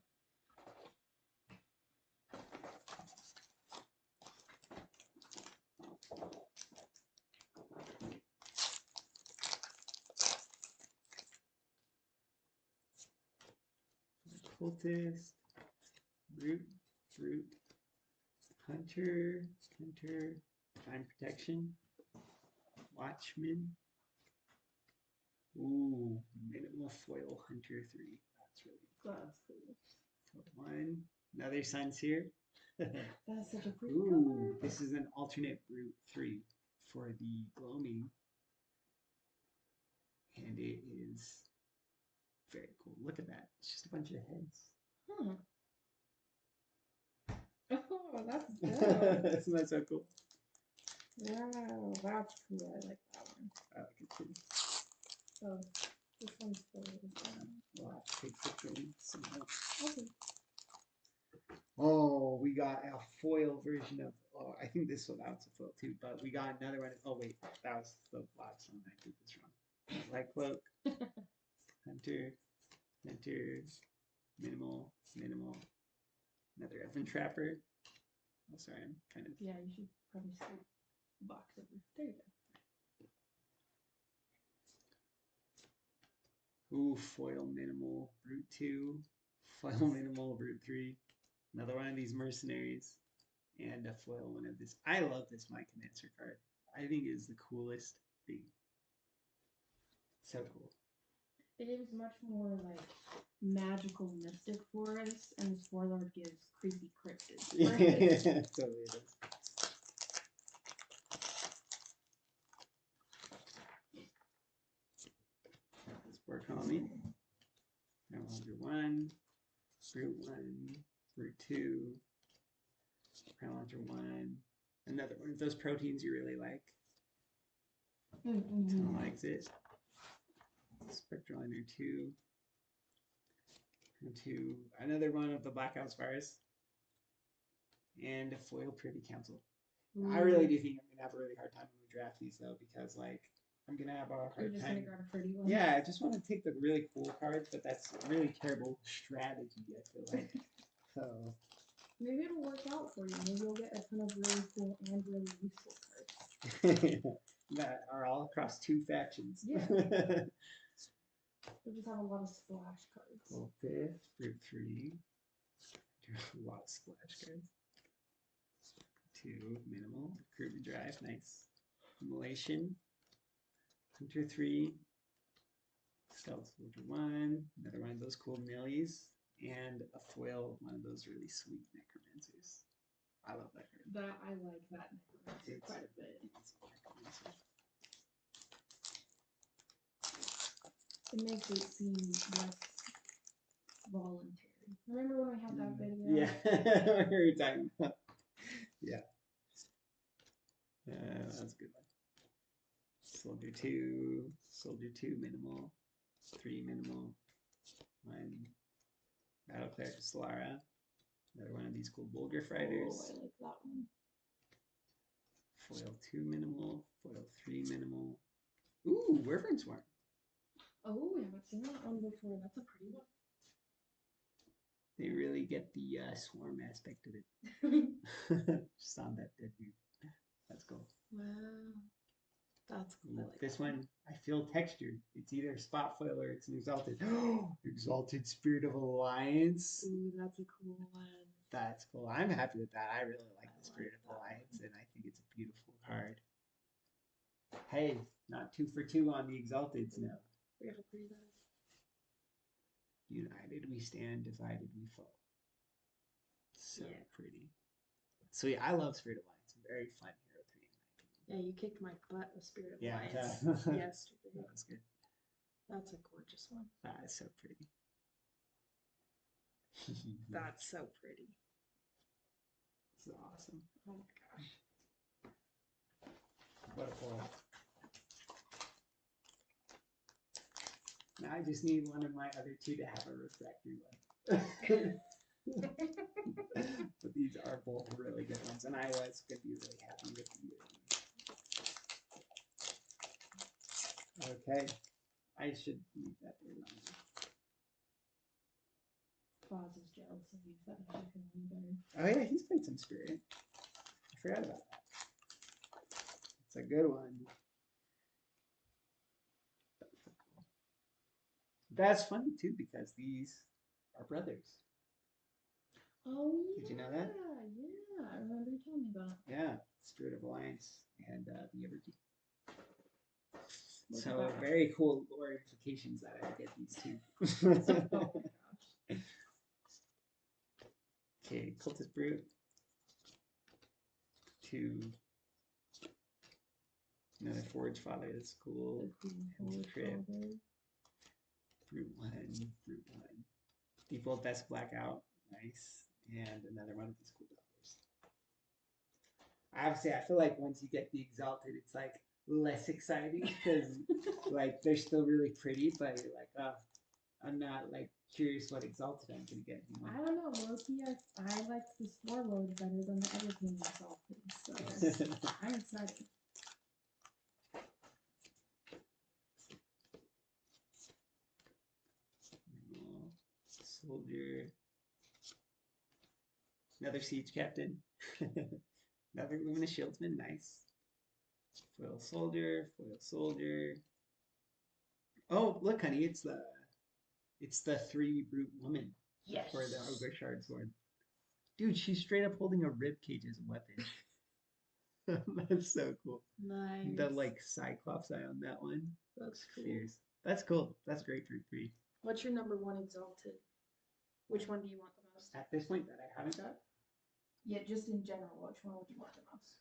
Cultist, Brute, Hunter, Time Protection, Watchman. Ooh, Minimal Foil Hunter 3. That's really cool. That's cool. Foil 1, another Sunseer. That's such a pretty Ooh, card. this is an alternate Brute 3 for the Gloaming. And it is very cool. Look at that. It's just a bunch of heads. Huh. Oh, that's good. Isn't that so cool? Wow, that's cool. I like that one. I like it too. So, this one's for this one. We'll have to take pictures. Okay. Oh, we got a foil version of. Oh, I think this one out's a foil too, but we got another one. Oh wait, that was the last one. I did this wrong. Light Cloak, Hunter, Minimal, another Elven Trapper. Oh, sorry, I'm kind of. Yeah, you should probably sleep. box over. There you go. Ooh, foil minimal, brute 2, foil minimal, brute 3. Another one of these mercenaries, and a foil one of this. I love this My Condenser card. I think it is the coolest thing. So cool. It gives much more like magical mystic forests, and this warlord gives creepy cryptid forests. Totally it is. Spore colony. Now under 1, brute 1, brute 2, crown launcher 1. Another one of those proteins you really like. Someone likes it. Spectral Ender 2. 2. Another one of the Black Ops virus. And a foil Privy Council. I really do think I'm going to have a really hard time when we draft these, though, because, like, I'm going to have a hard You're just time. gonna grab a pretty one. Yeah, I just want to take the really cool cards, but that's a really terrible strategy, I feel like. So. Maybe it'll work out for you. Maybe you'll get a ton of really cool and really useful cards. That are all across 2 factions. Yeah. You'll just have a lot of splash cards. Well, 5th, brute 3. A lot of splash cards. 2, minimal. Recruitment drive, nice. Immolation. Hunter 3. Stealth Soldier 1. Another one of those cool millies. And a foil, one of those really sweet necromancers. I love that card. I like that necromancer quite a bit. It makes it seem less voluntary. Remember when we had that video? Yeah, what were we talking about? Yeah. That's a good one. Soldier 2 minimal, 3 minimal, 1 Battle Cleric Solara. Another one of these cool Bulgar Fighters. Oh, I like that one. Foil 2 minimal, foil 3 minimal. Ooh, Wyvern Swarm. Oh, we haven't seen that one before. That's a pretty one. They really get the swarm aspect of it. Just on that dead dude. That's cool. Wow. That's cool. I like this that one, I feel textured. It's either spot foil or it's an exalted. Exalted Spirit of Alliance. Ooh, that's a cool one. That's cool. I'm happy with that. I really like the Spirit like of Alliance, and I think it's a beautiful card. Hey, not 2 for 2 on the Exalteds now. Look how pretty that is. United we stand, divided we fall. So Yeah. pretty. Sweet. I love Spirit of Alliance. Very fun hero 3 in my opinion. Yeah, you kicked my butt with Spirit of Yeah, Alliance yesterday. That was good. That's a gorgeous one. That is so pretty. That's so pretty. This is awesome. Oh my gosh. What a foil. Now I just need one of my other 2 to have a refractory one. But these are both really good ones, and I was going to be really happy with the Okay. I should leave that there longer. Claus is jealous of you. That makes you feel any better. Oh yeah, he's played some Spirit. I forgot about that. It's a good one. That's funny too because these are brothers. Oh yeah. Did you know that? Yeah, I remember you telling me about. Yeah, Spirit of Alliance and the Everkey. Look So at that. very cool lore implications that I get these 2. Oh my gosh. Okay, Cultist Brute. 2. Another Forge Father, that's cool. Forge Trip. Father. Brute 1, Brute 1. Default Desk Blackout, nice. And another one of these cool dollars. Obviously, I feel like once you get the Exalted, it's like less exciting because like they're still really pretty, but you're like, oh, I'm not like curious what Exalted I'm gonna get anymore. I don't know, Loki. I like this Warlord better than the Everything Exalted, so I'm excited. Soldier. Another Siege Captain. Another Luminous Shieldsman, nice. Foil soldier, foil soldier. Oh, look, honey, it's the 3 brute woman Yes. for the ogre shard sword. Dude, she's straight up holding a rib cage as a weapon. That's so cool. Nice. The like cyclops eye on that one. That's cool. Fierce. That's cool. That's great for 3. What's your number 1 exalted? Which one do you want the most? At this point that I haven't got. Yeah, just in general, which one would you want the most?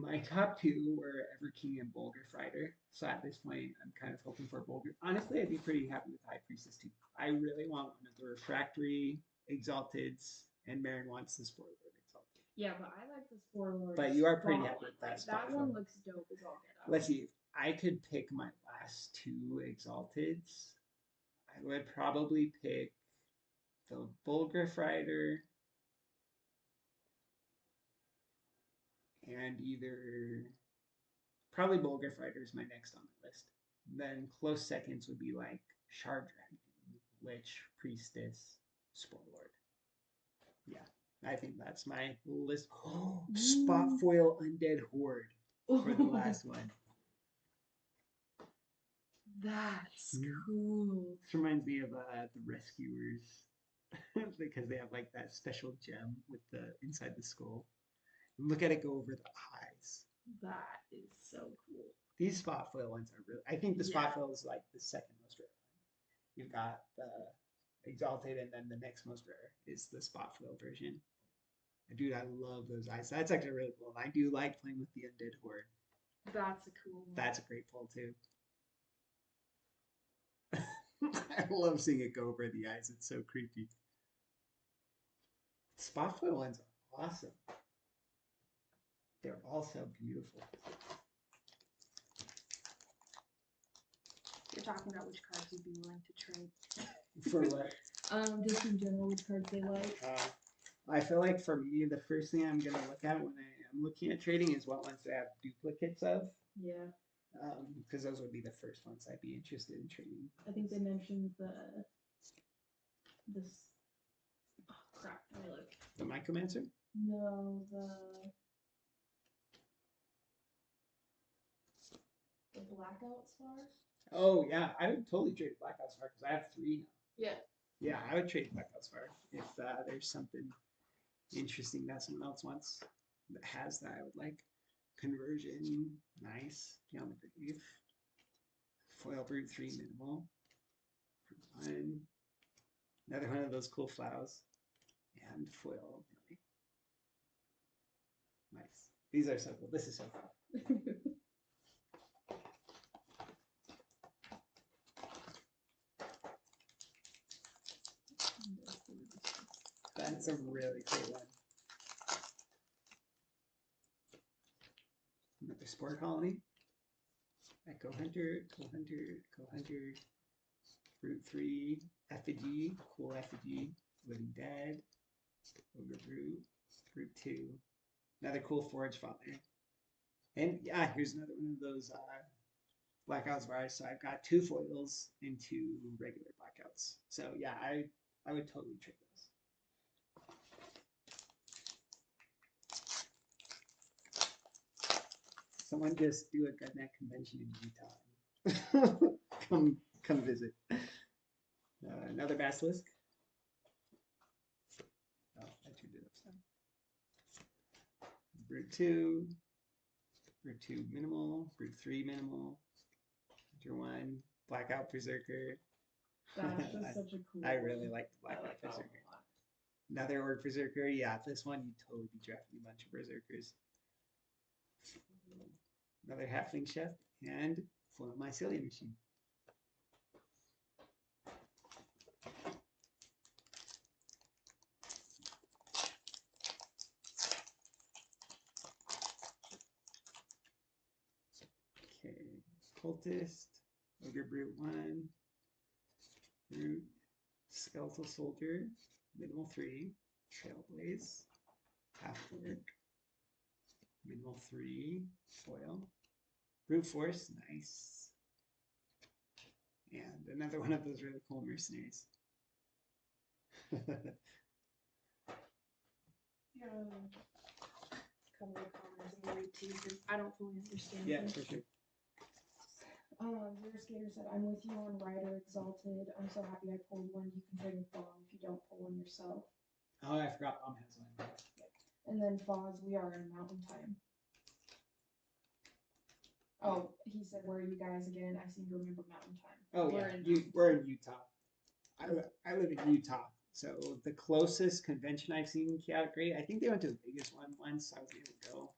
My top 2 were Ever King and Bolgraf Rider. So at this point, I'm kind of hoping for Bolgraf. Honestly, I'd be pretty happy with High Priestess too. I really want one of the refractory exalteds, and Marin wants the Spoiler exalted. Yeah, but I like the Spoiler. But you are pretty happy with that. That one looks dope as all get out. Let's see. If I could pick my last 2 exalteds, I would probably pick the Bolgraf Rider and probably Bolgraf Rider is my next on the list. Then close seconds would be like Shard Dragon, Lich, Priestess, Spore Lord. Yeah, I think that's my list. Oh, Spot Foil Undead Horde for the last one. That's cool. This reminds me of the Rescuers because they have like that special gem with the inside the skull. Look at it go over the eyes. That is so cool. These spot foil ones are really. I think the spot foil is like the second most rare one. You've got the exalted, and then the next most rare is the spot foil version. Dude, I love those eyes. That's actually really cool. I do like playing with the undead horde. That's a cool one. That's a great pull too. I love seeing it go over the eyes. It's so creepy. Spot foil ones are awesome. They're all so beautiful. You're talking about which cards you'd be willing to trade. For what? Just in general, which cards they like. I feel like for me, the first thing I'm going to look at when I am looking at trading is what ones they have duplicates of. Yeah. Because those would be the first ones I'd be interested in trading. I think they mentioned this. Oh crap! Let me look. The Mycomancer? No, the Blackout Spar. Oh yeah, I would totally trade Blackout Spar because I have 3 now. Yeah. Yeah, I would trade Blackout Spar if there's something interesting that someone else wants that has that I would like. Conversion, nice. Beyond the Grave. Foil Brute 3 minimal. Brute 1. Another one of those cool flowers. And foil. Nice. These are so cool. This is so cool. That's a really cool one. Another Spore Colony. Echo Hunter, Echo Hunter, Echo Hunter. Brute 3, Effigy, cool Effigy. Living Dead. Ogre Brute. Brute 2. Another cool Forge Father. And yeah, here's another one of those Blackouts where so I've got 2 foils and 2 regular Blackouts. So yeah, I would totally trade those. Someone just do a Gudnak convention in Utah. come visit. Another Basilisk. Oh, I turned it upside. Brute 2. Brute 2 minimal. Brute 3 minimal. Hunter 1. Blackout Berserker. That's just such a cool. I really like the Blackout Berserker. Another Orc Berserker. Yeah, this one you'd totally be drafting a bunch of Berserkers. Another Halfling Chef and Foil Mycelium Machine. Okay, Cultist, Ogre Brute 1, Brute, Skeletal Soldier, Minimal 3, Trailblaze, Half Orc, Minimal 3, Foil, Brute Force, nice. And another one of those really cool mercenaries. Yeah. couple of comments I'm gonna read to you because I don't fully understand Yeah, them. for sure. Zero Skater said, I'm with you on Rider Exalted. I'm so happy I pulled one. You can trade with Bomb if you don't pull one yourself. Oh, I forgot Mom has one. And then Foz, we are in Mountain Time. Oh, he said, where are you guys again? I seem to remember Mountain Time. Oh, we're in Utah. I live in Utah. So the closest convention I've seen Chaotic Gray, I think they went to the biggest one once. I was able to go.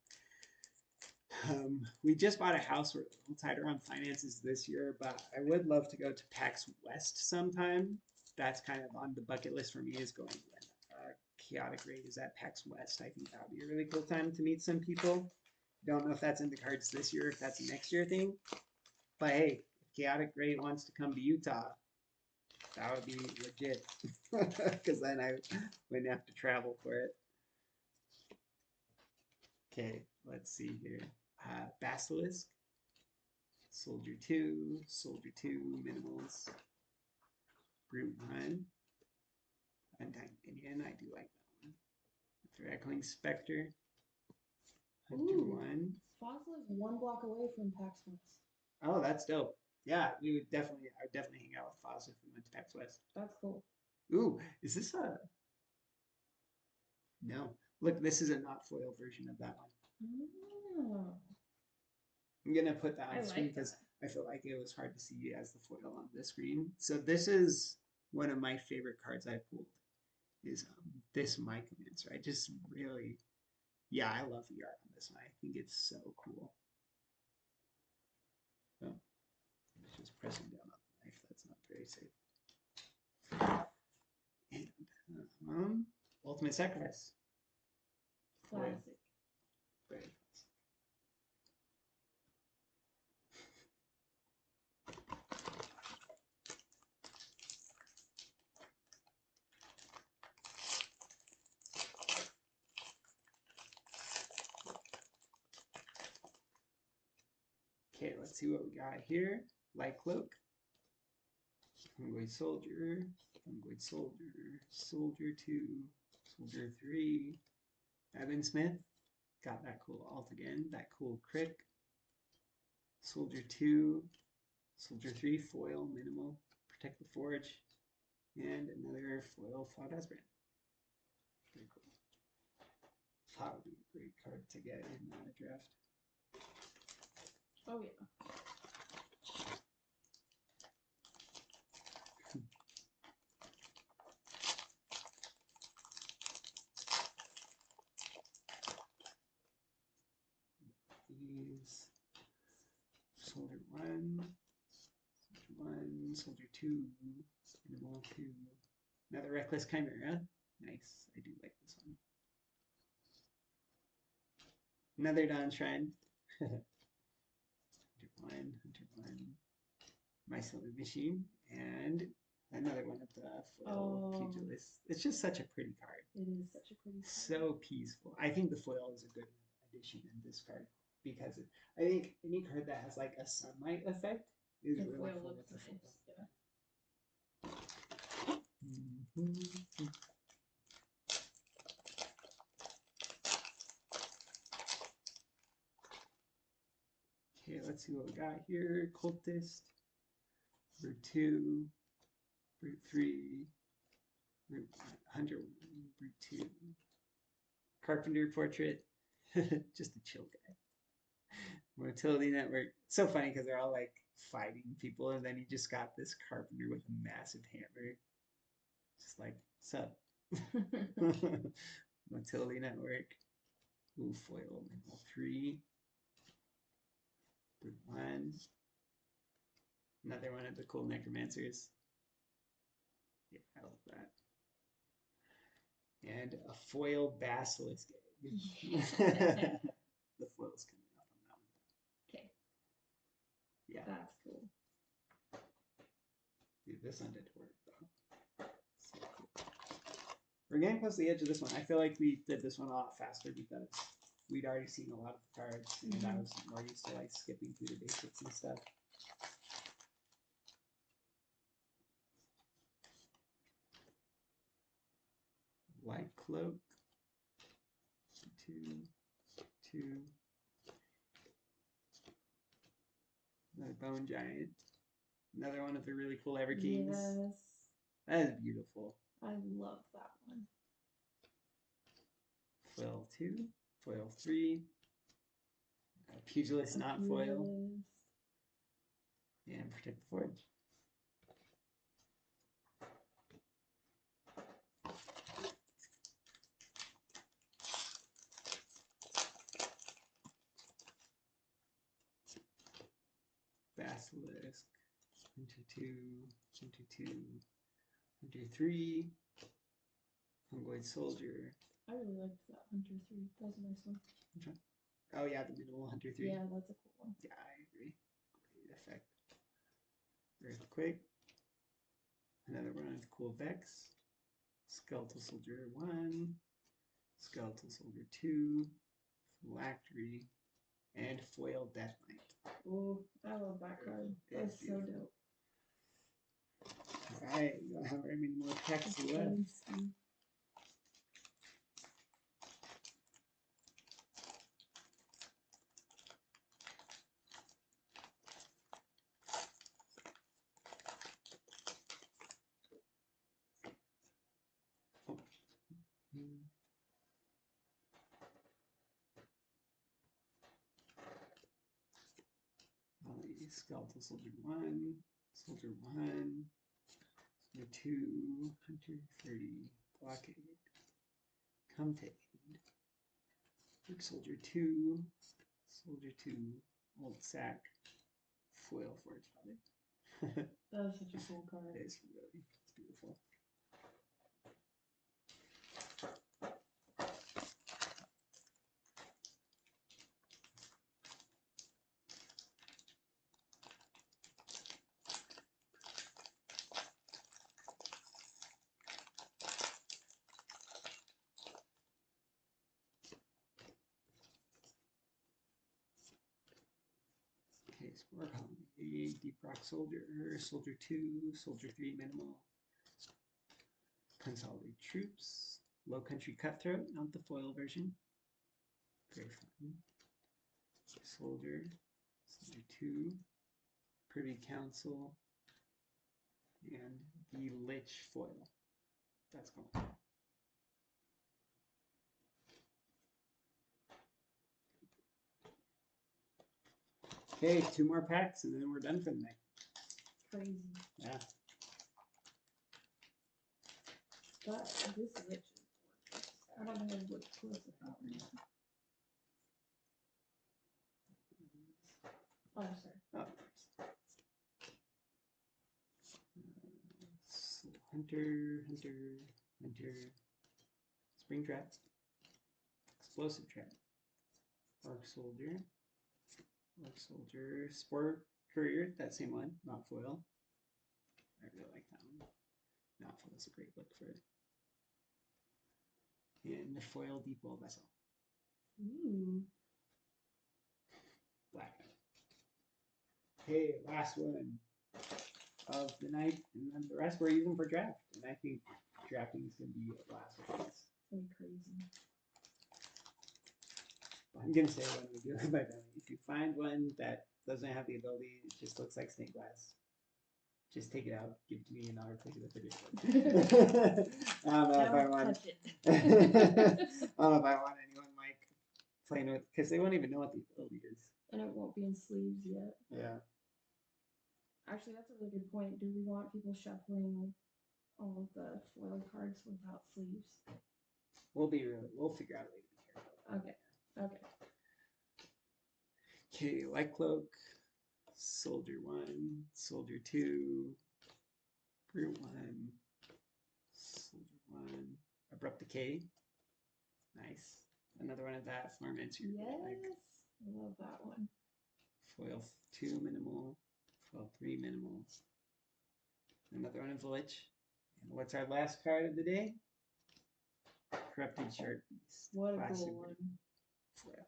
We just bought a house. We're a little tighter on finances this year, but I would love to go to PAX West sometime. That's kind of on the bucket list for me, is going when Chaotic Raid is at PAX West. I think that would be a really cool time to meet some people. Don't know if that's in the cards this year, if that's a next year thing. But hey, if Chaotic Raid wants to come to Utah, that would be legit. Because then I wouldn't have to travel for it. Okay, let's see here. Basilisk, Soldier 2, Minimals, Brute 1, Undying Minion, I do like that one. The Echoing Spectre, Hunter 1. Foz lives 1 block away from PAX West. Oh, that's dope. Yeah, I would definitely hang out with Foz if we went to PAX West. That's cool. Ooh, is this a... No. Look, this is a not foil version of that one. Oh. I'm going to put that on the screen because I feel like it was hard to see as the foil on this screen. So this is one of my favorite cards I've pulled, is this Mycomancer. I just really, yeah, I love the art on this one. I think it's so cool. Oh, it's just pressing down on the knife. That's not very safe. And Ultimate Sacrifice. Classic. Very classic. Okay, let's see what we got here. Light Cloak, Fungoid Soldier, Fungoid Soldier, Soldier 2, Soldier 3, Evan Smith, got that cool alt again, that cool Crick, Soldier 2, Soldier 3, Foil, Minimal, Protect the Forge, and another Foil Fog Husband. Very cool. That would be a great card to get in a draft. Oh, yeah. These Soldier 1, Soldier 2, Minimal 2, another Reckless Chimera. Nice, I do like this one. Another Dawn Shrine. Hunter 1, My Silver Machine, and another one of the foil Pugilist. It's just such a pretty card. It is such a pretty card. So peaceful. I think the foil is a good addition in this card because I think any card that has like a sunlight effect is The really foil cool looks with the nice. foil. Yeah. Okay, let's see what we got here. Cultist, Brute 2, Brute 3, Brute Hunter 1, Brute 2, Carpenter Portrait, just a chill guy. Motility Network. So funny because they're all like fighting people, and then you just got this Carpenter with a massive hammer. Just like, sup? Motility Network. Ooh, foil Minimal 3. Brute 1. Another one of the cool Necromancers. Yeah, I love that. And a foil Basilisk egg. The foil's coming up on that one. Okay. Yeah. That's cool. Dude, this one did work though. So cool. We're getting close to the edge of this one. I feel like we did this one a lot faster because we'd already seen a lot of the cards, and I was more used to like skipping through the basics and stuff. Light Cloak, 2, 2. Another bone giant. Another one of the really cool Everkings. Yes. That is beautiful. I love that one. Foil 2. Foil 3. Pugilist not foil. And Protect the Forge. Basilisk. Hunter 2. Hunter 2. Hunter 3. Fungoid Soldier. I really liked that Hunter 3. That was a nice one. Which one? Oh yeah, the minimal Hunter 3. Yeah, that's a cool one. Yeah, I agree. Great effect. Earthquake. Another one with cool Vex. Skeletal Soldier 1. Skeletal Soldier 2. Phylactery. And Foil Death Knight. Oh, I love that card. That's so dope. Alright, we don't have very many more packs left. Skeletal Soldier 1, Soldier 1, Soldier 2, Hunter 30, Blockade, Comtade, Brick Soldier 2, Soldier 2, Old Sack, Foil Forge Father. That was such a cool card. It's beautiful. Okay, Spore Colony, Deep Rock Soldier, Soldier 2, Soldier 3 minimal, Consolidate Troops, Low Country Cutthroat, not the foil version. Very fun. Soldier, Soldier 2, Privy Council, and the Lich foil. That's cool. Okay, 2 more packs and then we're done for the night. Crazy. Yeah. But this Lich is gorgeous. I don't know what close about right now. Oh, sorry. Oh. So Hunter, Spring Trap, Explosive Trap, Arc Soldier, Spore Courier, that same one, not foil. I really like that one. Not foil is a great look for it. And the foil Deep Wall Vessel. Ooh. Black. Okay, last one of the night, and then the rest we're using for draft. And I think drafting is going to be a blast with this. It's going to be crazy. I'm going to say when we do it by belly. If you find one that doesn't have the ability, it just looks like stained glass, just take it out, give it to me, and I'll replace it with a different. I don't know if I want. I don't know if I want anyone like playing with, because they won't even know what the ability is. And it won't be in sleeves yet. Yeah. Actually, that's a really good point. Do we want people shuffling all of the foil cards without sleeves? We'll figure out a way to be careful. Okay. Okay. Okay, Light Cloak, Soldier 1, Soldier 2, Brute 1, Soldier 1, Abrupt Decay. Nice. Another one of that Florments. Yes. Like. I love that one. Foil 2 minimal, foil 3 minimal. Another one of the Lich. And what's our last card of the day? Corrupted Shark Beast. What a Classic cool one. Foil.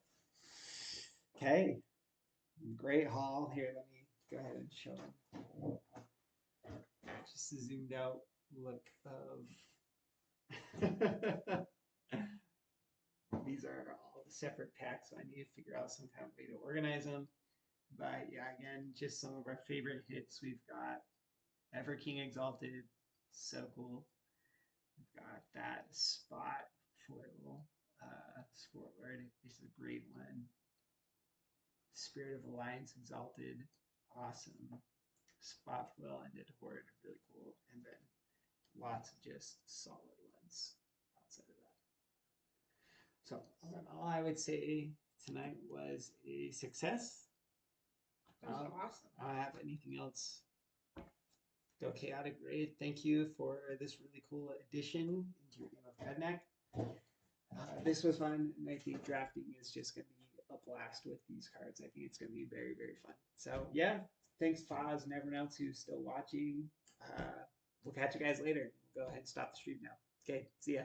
Okay. Great haul. Here, let me go ahead and show them. Just a zoomed out look of. These are all separate packs, so I need to figure out some kind of way to organize them. But yeah, again, just some of our favorite hits. We've got Ever King Exalted, so cool. We've got that Spot foil, Sport Lord, is a great one. Spirit of Alliance Exalted, awesome. Spot foil ended Horde, really cool. And then lots of just solid ones outside of that. So all in all, I would say tonight was a success. That was awesome. I don't have anything else. Go chaotic, great. Thank you for this really cool addition into your game of Gudnak. This was fun, and I think drafting is just going to be a blast with these cards. I think it's going to be very, very fun. So yeah, thanks Paz and everyone else who's still watching. We'll catch you guys later. We'll go ahead and stop the stream now. Okay, see ya.